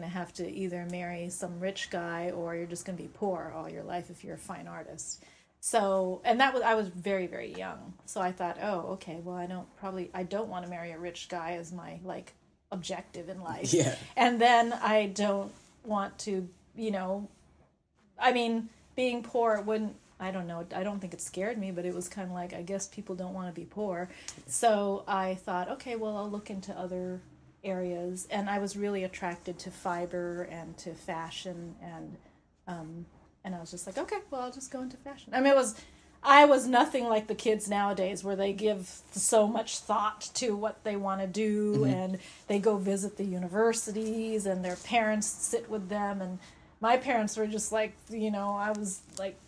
have to either marry some rich guy, or you're just going to be poor all your life if you're a fine artist. So, and I was very, very young. So I thought, oh, okay, well, I don't want to marry a rich guy as my like objective in life. Yeah. And then I don't want to, I mean, being poor wouldn't, I don't know, I don't think it scared me, but it was kind of like, I guess people don't want to be poor. So I thought, okay, well, I'll look into other areas. And I was really attracted to fiber and to fashion, and I was just like, okay, well, I'll just go into fashion. I mean, I was nothing like the kids nowadays, where they give so much thought to what they want to do, and they go visit the universities, and their parents sit with them. And my parents were just like, I was like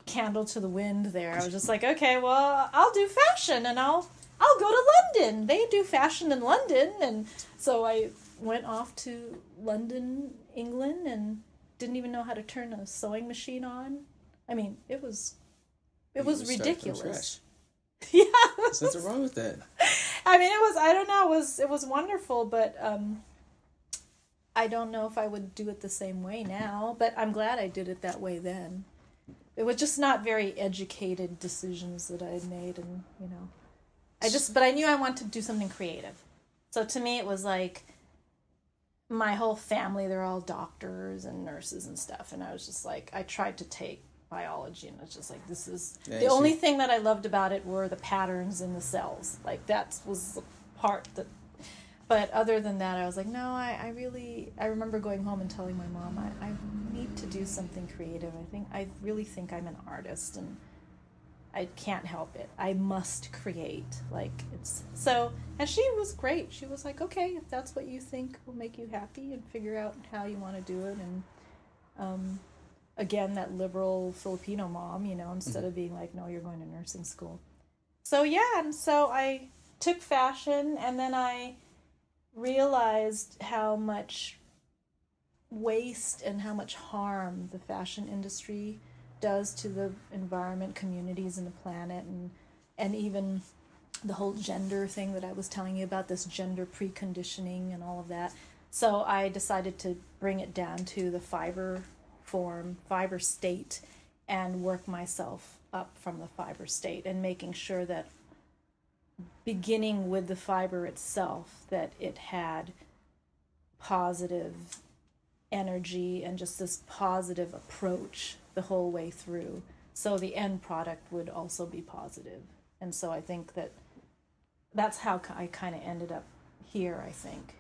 candle to the wind there. I was just like, okay, well, I'll do fashion, and I'll go to London. They do fashion in London. And so I went off to London, England, and didn't even know how to turn a sewing machine on. I mean, it was ridiculous. Yeah. There's nothing wrong with that. I mean, it was wonderful, but I don't know if I would do it the same way now, but I'm glad I did it that way then. It was just not very educated decisions that I had made, and, but I knew I wanted to do something creative. So to me, it was like, my whole family, they're all doctors and nurses and stuff, and I was just like, I tried to take biology, and it's just like, this is the only thing that I loved about it were the patterns in the cells. Like, that was the part that, but other than that, I was like, no, I remember going home and telling my mom, I need to do something creative. I really think I'm an artist, and I can't help it. I must create. Like, it's so, and she was great. She was like, okay, if that's what you think will make you happy, and figure out how you want to do it. And again, that liberal Filipino mom, instead of being like, no, you're going to nursing school. So yeah, and so I took fashion, and then I realized how much waste and how much harm the fashion industry does to the environment, communities, and the planet, and even the whole gender thing that I was telling you about, this gender preconditioning and all of that. So I decided to bring it down to the fiber state, and work myself up from the fiber state, and making sure that, beginning with the fiber itself, that it had positive energy and just this positive approach the whole way through, so the end product would also be positive. And so I think that's how I kind of ended up here, I think.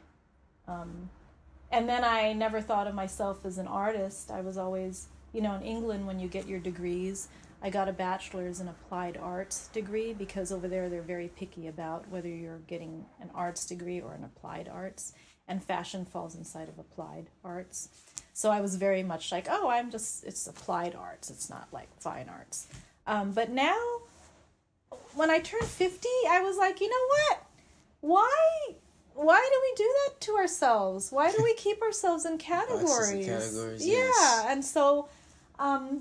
And then I never thought of myself as an artist. I was always, in England, when you get your degrees, I got a bachelor's in applied arts degree, because over there they're very picky about whether you're getting an arts degree or an applied arts, and fashion falls inside of applied arts. So I was very much like, oh, it's applied arts, it's not like fine arts. But now, when I turned 50, I was like, you know what? Why do we do that to ourselves? Why do we keep ourselves in categories? Categories, yeah, yes. And so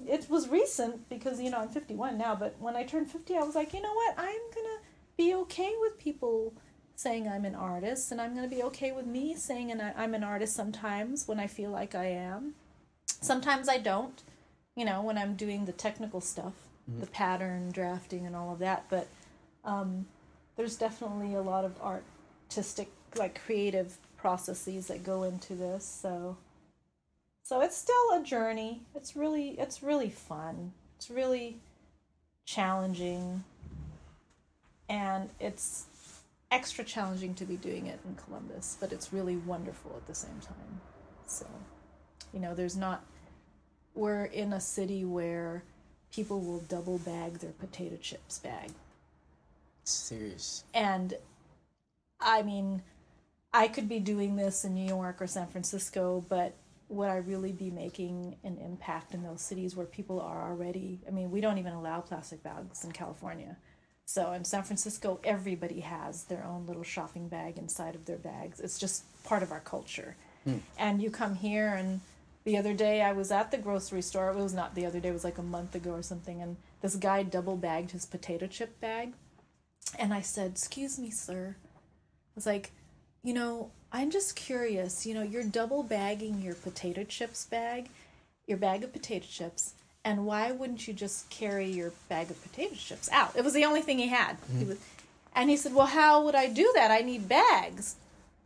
it was recent, because, I'm 51 now, but when I turned 50, I was like, you know what? I'm going to be okay with people saying I'm an artist, and I'm going to be okay with me saying I'm an artist sometimes when I feel like I am. Sometimes I don't, when I'm doing the technical stuff, the pattern drafting and all of that, but there's definitely a lot of artistic, like creative processes that go into this, so it's still a journey. It's really fun. It's really challenging, and it's extra challenging to be doing it in Columbus, but it's really wonderful at the same time. So, we're in a city where people will double bag their potato chips bag. Serious. And I mean, I could be doing this in New York or San Francisco, but would I really be making an impact in those cities where people are already, I mean, we don't even allow plastic bags in California. So in San Francisco, everybody has their own little shopping bag inside of their bags. It's just part of our culture. And you come here, and the other day I was at the grocery store. It was not the other day, it was like a month ago or something. And this guy double bagged his potato chip bag. And I said, "Excuse me, sir." I was like, I'm just curious, you're double bagging your potato chips bag, your bag of potato chips, and why wouldn't you just carry your bag of potato chips out? It was the only thing he had. And he said, "Well, how would I do that? I need bags."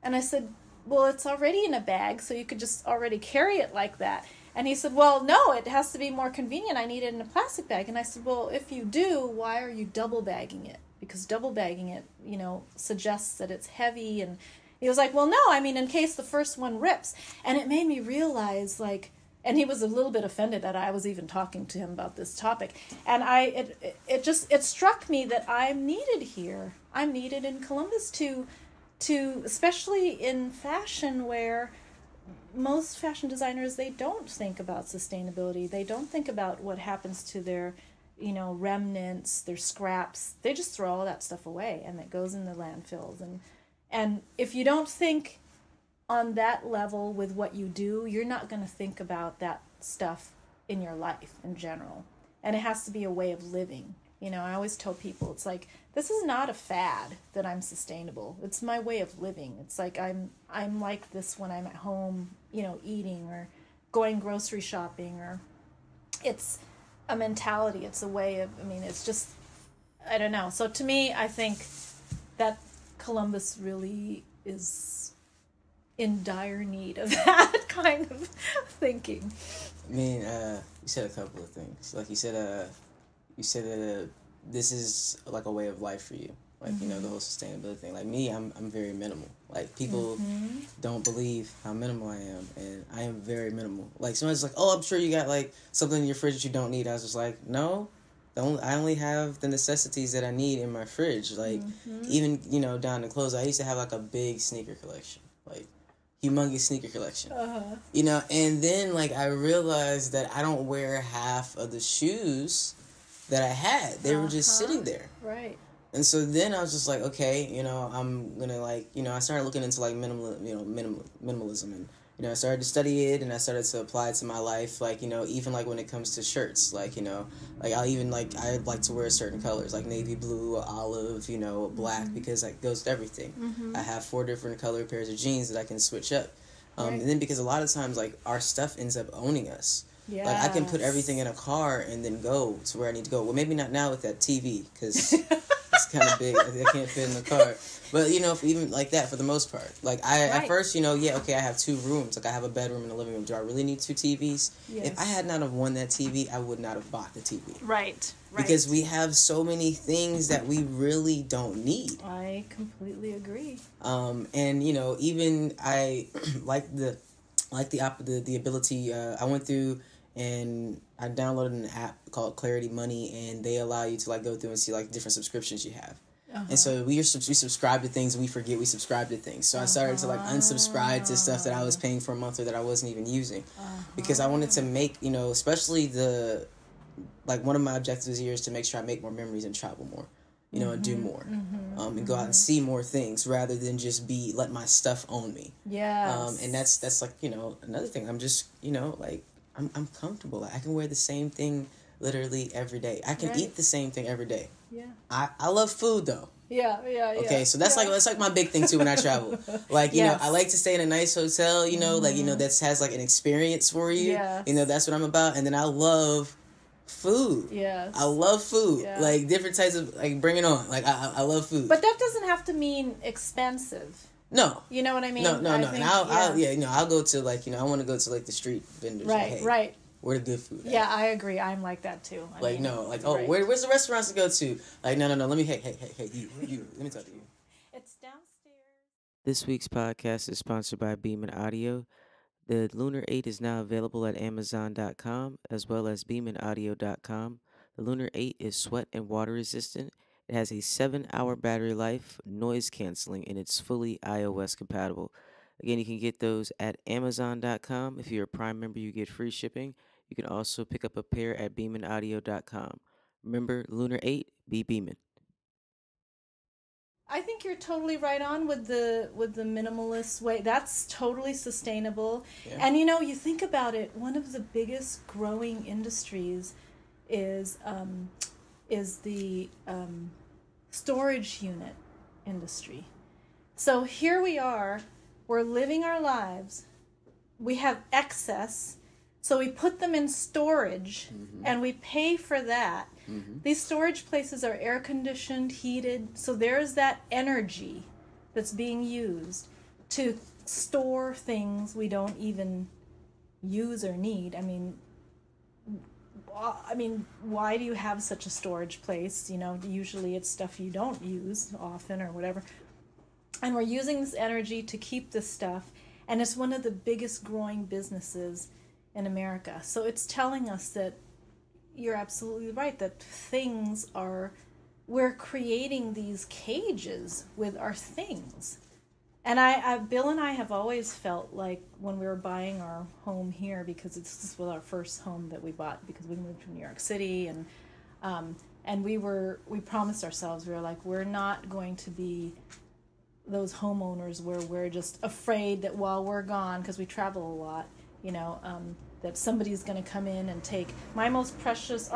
And I said, "Well, it's already in a bag, so you could just already carry it like that." And he said, "Well, no, it has to be more convenient. I need it in a plastic bag." And I said, "Well, if you do, why are you double bagging it? Because double bagging it, suggests that it's heavy." And he was like, "Well, no, I mean, in case the first one rips." And it made me realize, and he was a little bit offended that I was even talking to him about this topic. And it struck me that I'm needed here. I'm needed in Columbus to especially in fashion, where most fashion designers, they don't think about sustainability. They don't think about what happens to their, remnants, their scraps. They just throw all that stuff away, and it goes in the landfills. And if you don't think on that level with what you do, you're not going to think about that stuff in your life in general. And it has to be a way of living. I always tell people, it's like, this is not a fad that I'm sustainable. It's my way of living. It's like I'm like this when I'm at home, eating or going grocery shopping, or it's a mentality. It's a way of, it's just, I don't know. So to me, I think that Columbus really is in dire need of that kind of thinking. You said a couple of things. Like you said that this is like a way of life for you. Like, the whole sustainability thing. Like me, I'm very minimal. Like people don't believe how minimal I am, and I am very minimal. Like someone's like, "Oh, I'm sure you got like something in your fridge that you don't need." I was just like, "No. I only have the necessities that I need in my fridge." Like, even, down to clothes, I used to have, like, a big sneaker collection. Like, humongous sneaker collection. And then, like, I realized that I don't wear half of the shoes that I had. They were just sitting there. Right. And so then I was just like, okay, I'm gonna, like, I started looking into, like, minimalism, and I started to study it, and I started to apply it to my life, like, even, like, when it comes to shirts, like, like, I like to wear certain colors, like navy blue, or olive, black, because that goes with everything. I have 4 different color pairs of jeans that I can switch up. And then because a lot of times, like, our stuff ends up owning us. Yes. Like, I can put everything in a car and then go to where I need to go. Well, maybe not now with that TV, because it's kind of big. I can't fit in the car. But, even like that, for the most part. Like, at first, I have 2 rooms. Like, I have a bedroom and a living room. Do I really need 2 TVs? Yes. If I had not have won that TV, I would not have bought the TV. Right. Because we have so many things that we really don't need. I completely agree. And, even I like the ability, I went through and I downloaded an app called Clarity Money, and they allow you to, like, go through and see, like, different subscriptions you have. And so we subscribe to things, and we forget we subscribe to things. So I started to, like, unsubscribe to stuff that I was paying for a month or that I wasn't even using. Because I wanted to make, especially one of my objectives this year is to make sure I make more memories and travel more, and do more. And go out and see more things rather than just let my stuff own me. Yeah. And that's like, another thing. I'm just, like, I'm comfortable. Like, I can wear the same thing literally every day. I can eat the same thing every day. Yeah. I love food though. Yeah. Okay, so that's like my big thing too when I travel. Like, I like to stay in a nice hotel, like, that has like an experience for you. Yes. That's what I'm about. And then I love food. Yes. I love food. Yeah. Like, different types of, like, bring it on. Like, I love food. But that doesn't have to mean expensive. No. You know what I mean? No. And I'll go to, like, I want to go to, like, the street vendors. Right, like, hey, right. where the good food at? Yeah, I agree. I'm like that too. Like, no, like, oh, right. where's the restaurants to go to? Like, no, let me, hey, you, let me talk to you. It's downstairs. This week's podcast is sponsored by Beeman Audio. The Lunar 8 is now available at Amazon.com as well as BeemanAudio.com. The Lunar 8 is sweat and water resistant. It has a 7-hour battery life, noise canceling, and it's fully iOS compatible. Again, you can get those at Amazon.com. If you're a Prime member, you get free shipping. You can also pick up a pair at BeemanAudio.com. Remember, Lunar 8, be Beeman. I think you're totally right on with the minimalist way. That's totally sustainable. Yeah. And you think about it, one of the biggest growing industries is the storage unit industry. So here we are, we're living our lives, we have excess, so we put them in storage, and we pay for that. These storage places are air conditioned, heated, so there's that energy that's being used to store things we don't even use or need. I mean, why do you have such a storage place? Usually it's stuff you don't use often or whatever. And we're using this energy to keep this stuff, and it's one of the biggest growing businesses in America. So it's telling us that you're absolutely right, that we're creating these cages with our things. And Bill and I have always felt like when we were buying our home here, because this was our first home that we bought because we moved from New York City, and we promised ourselves, we were like, we're not going to be those homeowners where we're just afraid that while we're gone, because we travel a lot, that somebody's going to come in and take our most precious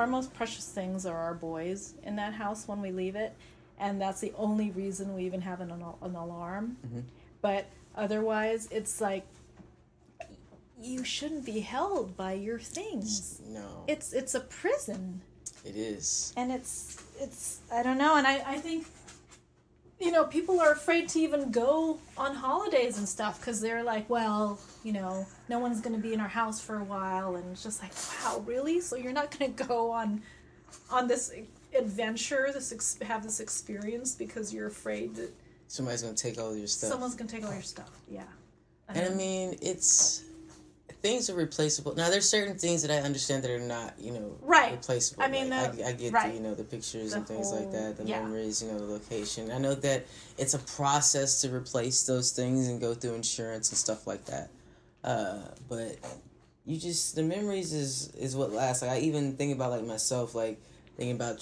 things are our boys in that house when we leave it, and that's the only reason we even have an alarm. But otherwise, it's like you shouldn't be held by your things. No, it's a prison. It is, and it's I don't know, and I think people are afraid to even go on holidays and stuff because they're like, well, no one's going to be in our house for a while, and it's just like, wow, really? So you're not going to go on this adventure, have this experience because you're afraid that somebody's going to take all your stuff. Someone's going to take all your stuff, yeah. And I mean, things are replaceable. Now, there's certain things that I understand that are not, right. replaceable. I mean, I get right. the pictures and things like that, the yeah. memories, the location. I know that it's a process to replace those things and go through insurance and stuff like that. But the memories is what lasts. Like, I even think about, like, myself, like, thinking about,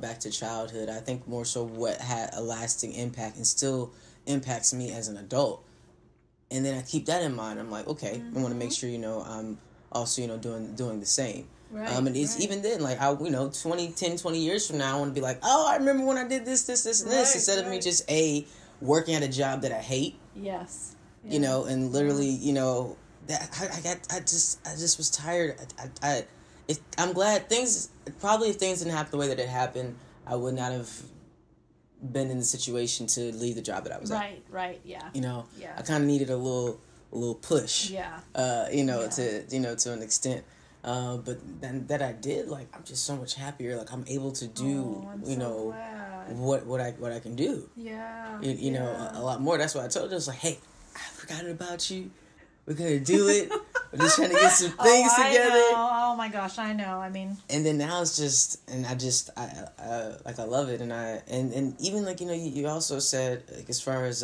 back to childhood. I think more so what had a lasting impact and still impacts me as an adult. And then I keep that in mind. I'm like, okay, I want to make sure, I'm also, doing the same. Right, and it's even then, like, 20 years from now, I want to be like, oh, I remember when I did this, and this, instead of me just, working at a job that I hate. Yes. And literally, that I just was tired. I'm glad if things didn't happen the way that it happened, I would not have been in the situation to leave the job that I was at. Right, yeah. Yeah. I kind of needed a little push. Yeah. To an extent. But then that I did, like, I'm just so much happier. Like, I'm able to do, so glad. what I can do. Yeah. A lot more. That's why I told her, I was like, hey, I forgot about you. We're going to do it. We're just trying to get some things together. Oh my gosh, I know. I mean. And then now it's just, and I love it. And even like, you also said, like, as far as,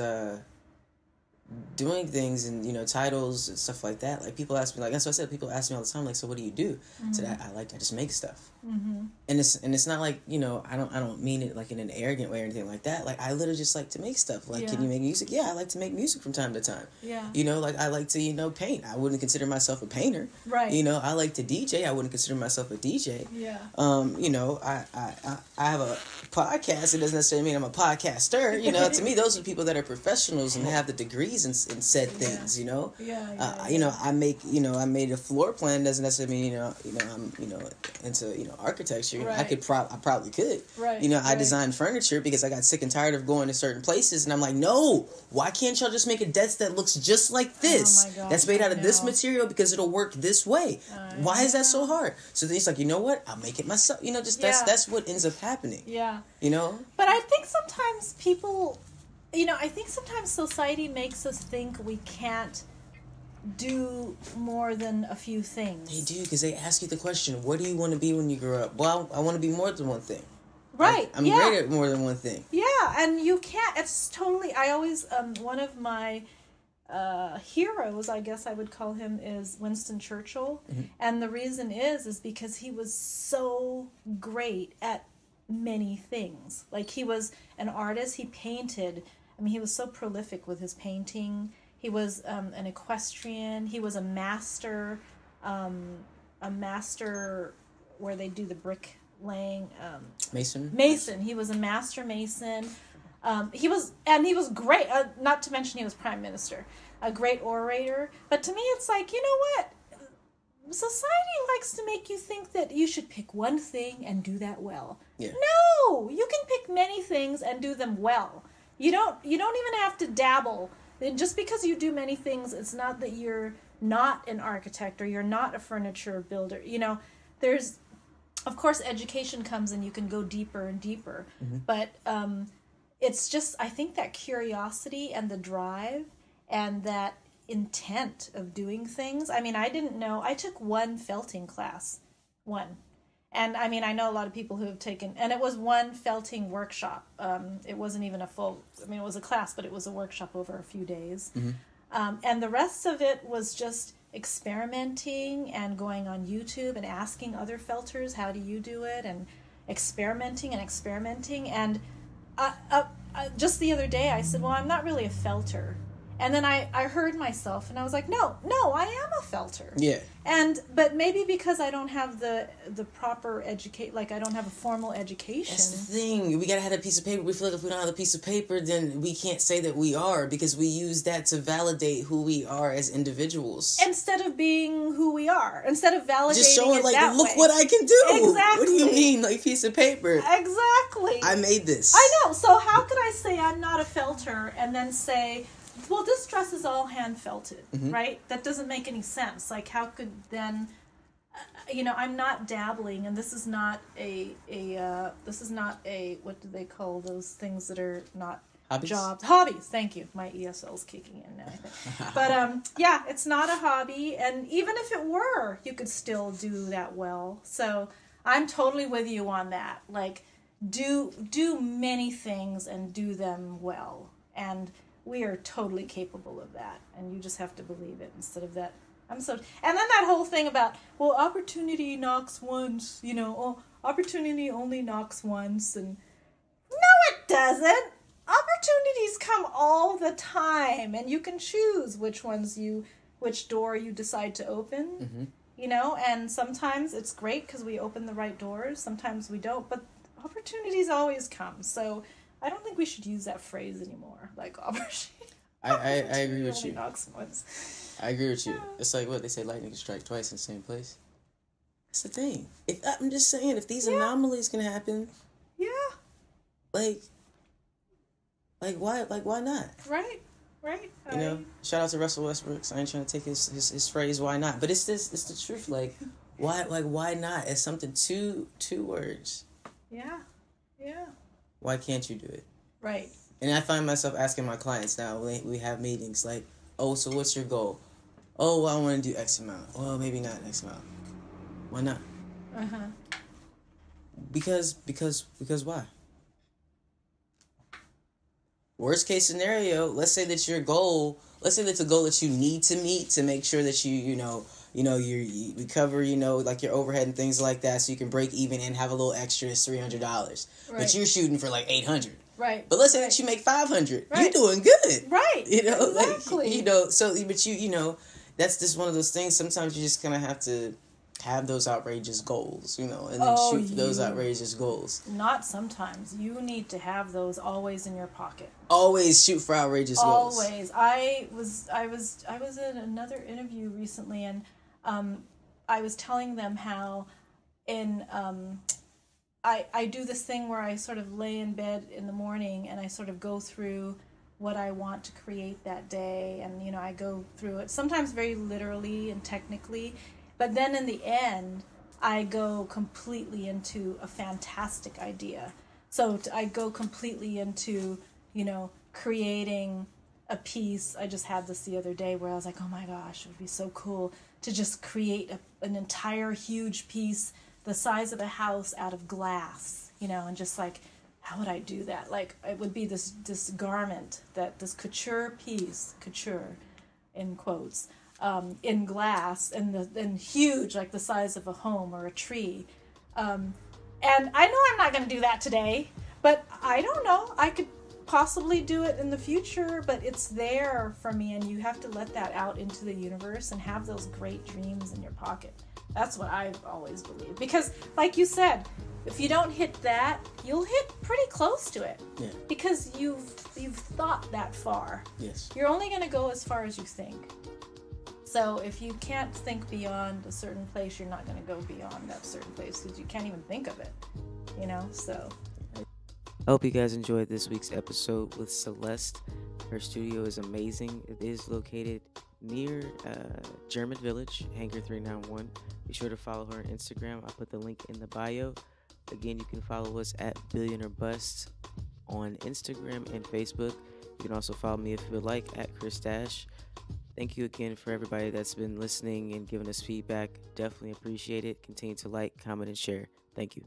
doing things and, titles and stuff like that, like, people ask me, like, that's what I said, people ask me all the time, like, so what do you do? So I just make stuff. And it's not like, I don't mean it like in an arrogant way or anything like that. Like, I literally just like to make stuff. Like, can you make music? Yeah, I like to make music from time to time. Yeah. Like, I like to, paint. I wouldn't consider myself a painter. Right. I like to DJ. I wouldn't consider myself a DJ. Yeah. I have a podcast. It doesn't necessarily mean I'm a podcaster. To me, those are people that are professionals and have the degrees expertise in said things, you know. You know, I made a floor plan. Doesn't necessarily mean I'm into architecture. Right. I probably could. Right. You know, I designed furniture because I got sick and tired of going to certain places, and I'm like, no, why can't y'all just make a desk that looks just like this? Oh my God, that's made out of this know. material because it'll work this way. Why is that so hard? So then he's like, you know what? I'll make it myself. You know, just that's what ends up happening. Yeah. You know? But I think sometimes people, I think sometimes society makes us think we can't do more than a few things. They do, because they ask you the question, what do you want to be when you grow up? Well, I want to be more than one thing. Right. I'm great at more than one thing. Yeah, and you can't, it's totally, I always, one of my heroes, I guess I would call him, is Winston Churchill. Mm-hmm. And the reason is because he was so great at many things. Like, he was an artist, he painted. I mean, he was so prolific with his painting. He was an equestrian. He was a master where they do the brick laying. Mason. He was a master mason. He was great. Not to mention he was prime minister, a great orator. But to me, it's like, you know what? Society likes to make you think that you should pick one thing and do that well. Yeah. No, you can pick many things and do them well. You don't even have to dabble. Just because you do many things, it's not that you're not an architect or you're not a furniture builder. There's, of course, education comes and you can go deeper and deeper. Mm-hmm. But it's just, I think that curiosity and the drive and that intent of doing things. I mean, I didn't know. I took one felting class. And I mean, I know a lot of people who have taken, and it was one felting workshop. It wasn't even a full, it was a class, but it was a workshop over a few days. Mm-hmm. And the rest of it was just experimenting and going on YouTube and asking other felters, how do you do it? And experimenting. And just the other day I said, well, I'm not really a felter. And then I heard myself, and I was like, no, I am a felter. Yeah. But maybe because I don't have the proper I don't have a formal education. That's the thing. We gotta have a piece of paper. We feel like if we don't have a piece of paper, then we can't say that we are, because we use that to validate who we are as individuals. Instead of being who we are. Instead of validating just showing, it like, that look way. what I can do. Exactly. What do you mean, like, piece of paper? Exactly. I made this. I know. So how could I say I'm not a felter and then say, well, this dress is all hand felted, mm-hmm. right? That doesn't make any sense. Like, how could then, I'm not dabbling, and this is not a what do they call those things that are not hobbies? Jobs? Hobbies. Thank you. My ESL's kicking in now, I think. But yeah, it's not a hobby, and even if it were, you could still do that well. So I'm totally with you on that. Like, do many things and do them well, and we are totally capable of that, and you just have to believe it instead of that. And then that whole thing about, well, opportunity knocks once, opportunity only knocks once, and no, it doesn't. Opportunities come all the time, and you can choose which door you decide to open, mm-hmm. And sometimes it's great because we open the right doors, sometimes we don't, but opportunities always come, so I don't think we should use that phrase anymore. Like, I agree with you. I agree with you. Yeah. It's like what they say: lightning can strike twice in the same place. That's the thing. I'm just saying, if these anomalies can happen, like why not? Right. Shout out to Russell Westbrook. I ain't trying to take his phrase, "Why not?" But it's the truth. Like, why not? It's something two words. Yeah. Why can't you do it? Right. And I find myself asking my clients now, we have meetings, like, oh, so what's your goal? Oh, well, I want to do X amount. Well, maybe not X amount. Why not? Uh-huh. Because why? Worst case scenario, let's say that's a goal that you need to meet to make sure that you cover, like your overhead and things like that, so you can break even and have a little extra is $300. Right. But you're shooting for like $800. Right. But let's say that you make $500. Right. You're doing good. Right. Exactly. But that's just one of those things. Sometimes you just kind of have to have those outrageous goals, and then shoot for those outrageous goals. Not sometimes. You need to have those always in your pocket. Always shoot for outrageous goals. Always. I was in another interview recently, and I was telling them how I do this thing where I sort of lay in bed in the morning and I sort of go through what I want to create that day, and I go through it sometimes very literally and technically, but then in the end I go completely into a fantastic idea. So I go completely into creating a piece. I just had this the other day where I was like, oh my gosh, it would be so cool to just create an entire huge piece the size of a house out of glass, and just like, how would I do that? Like, it would be this garment, this couture piece, couture in quotes, in glass, and huge, like the size of a home or a tree. And I know I'm not going to do that today, but I don't know. I could possibly do it in the future, but it's there for me, and you have to let that out into the universe and have those great dreams in your pocket. That's what I've always believed. Because, like you said, if you don't hit that, you'll hit pretty close to it. Yeah. Because you've thought that far. Yes. You're only going to go as far as you think. So if you can't think beyond a certain place, you're not going to go beyond that certain place because you can't even think of it. So. I hope you guys enjoyed this week's episode with Celeste. Her studio is amazing. It is located near German Village, Hangar 391. Be sure to follow her on Instagram. I'll put the link in the bio. Again, you can follow us at Billion or Bust on Instagram and Facebook. You can also follow me if you would like at Chris Dash. Thank you again for everybody that's been listening and giving us feedback. Definitely appreciate it. Continue to like, comment, and share. Thank you.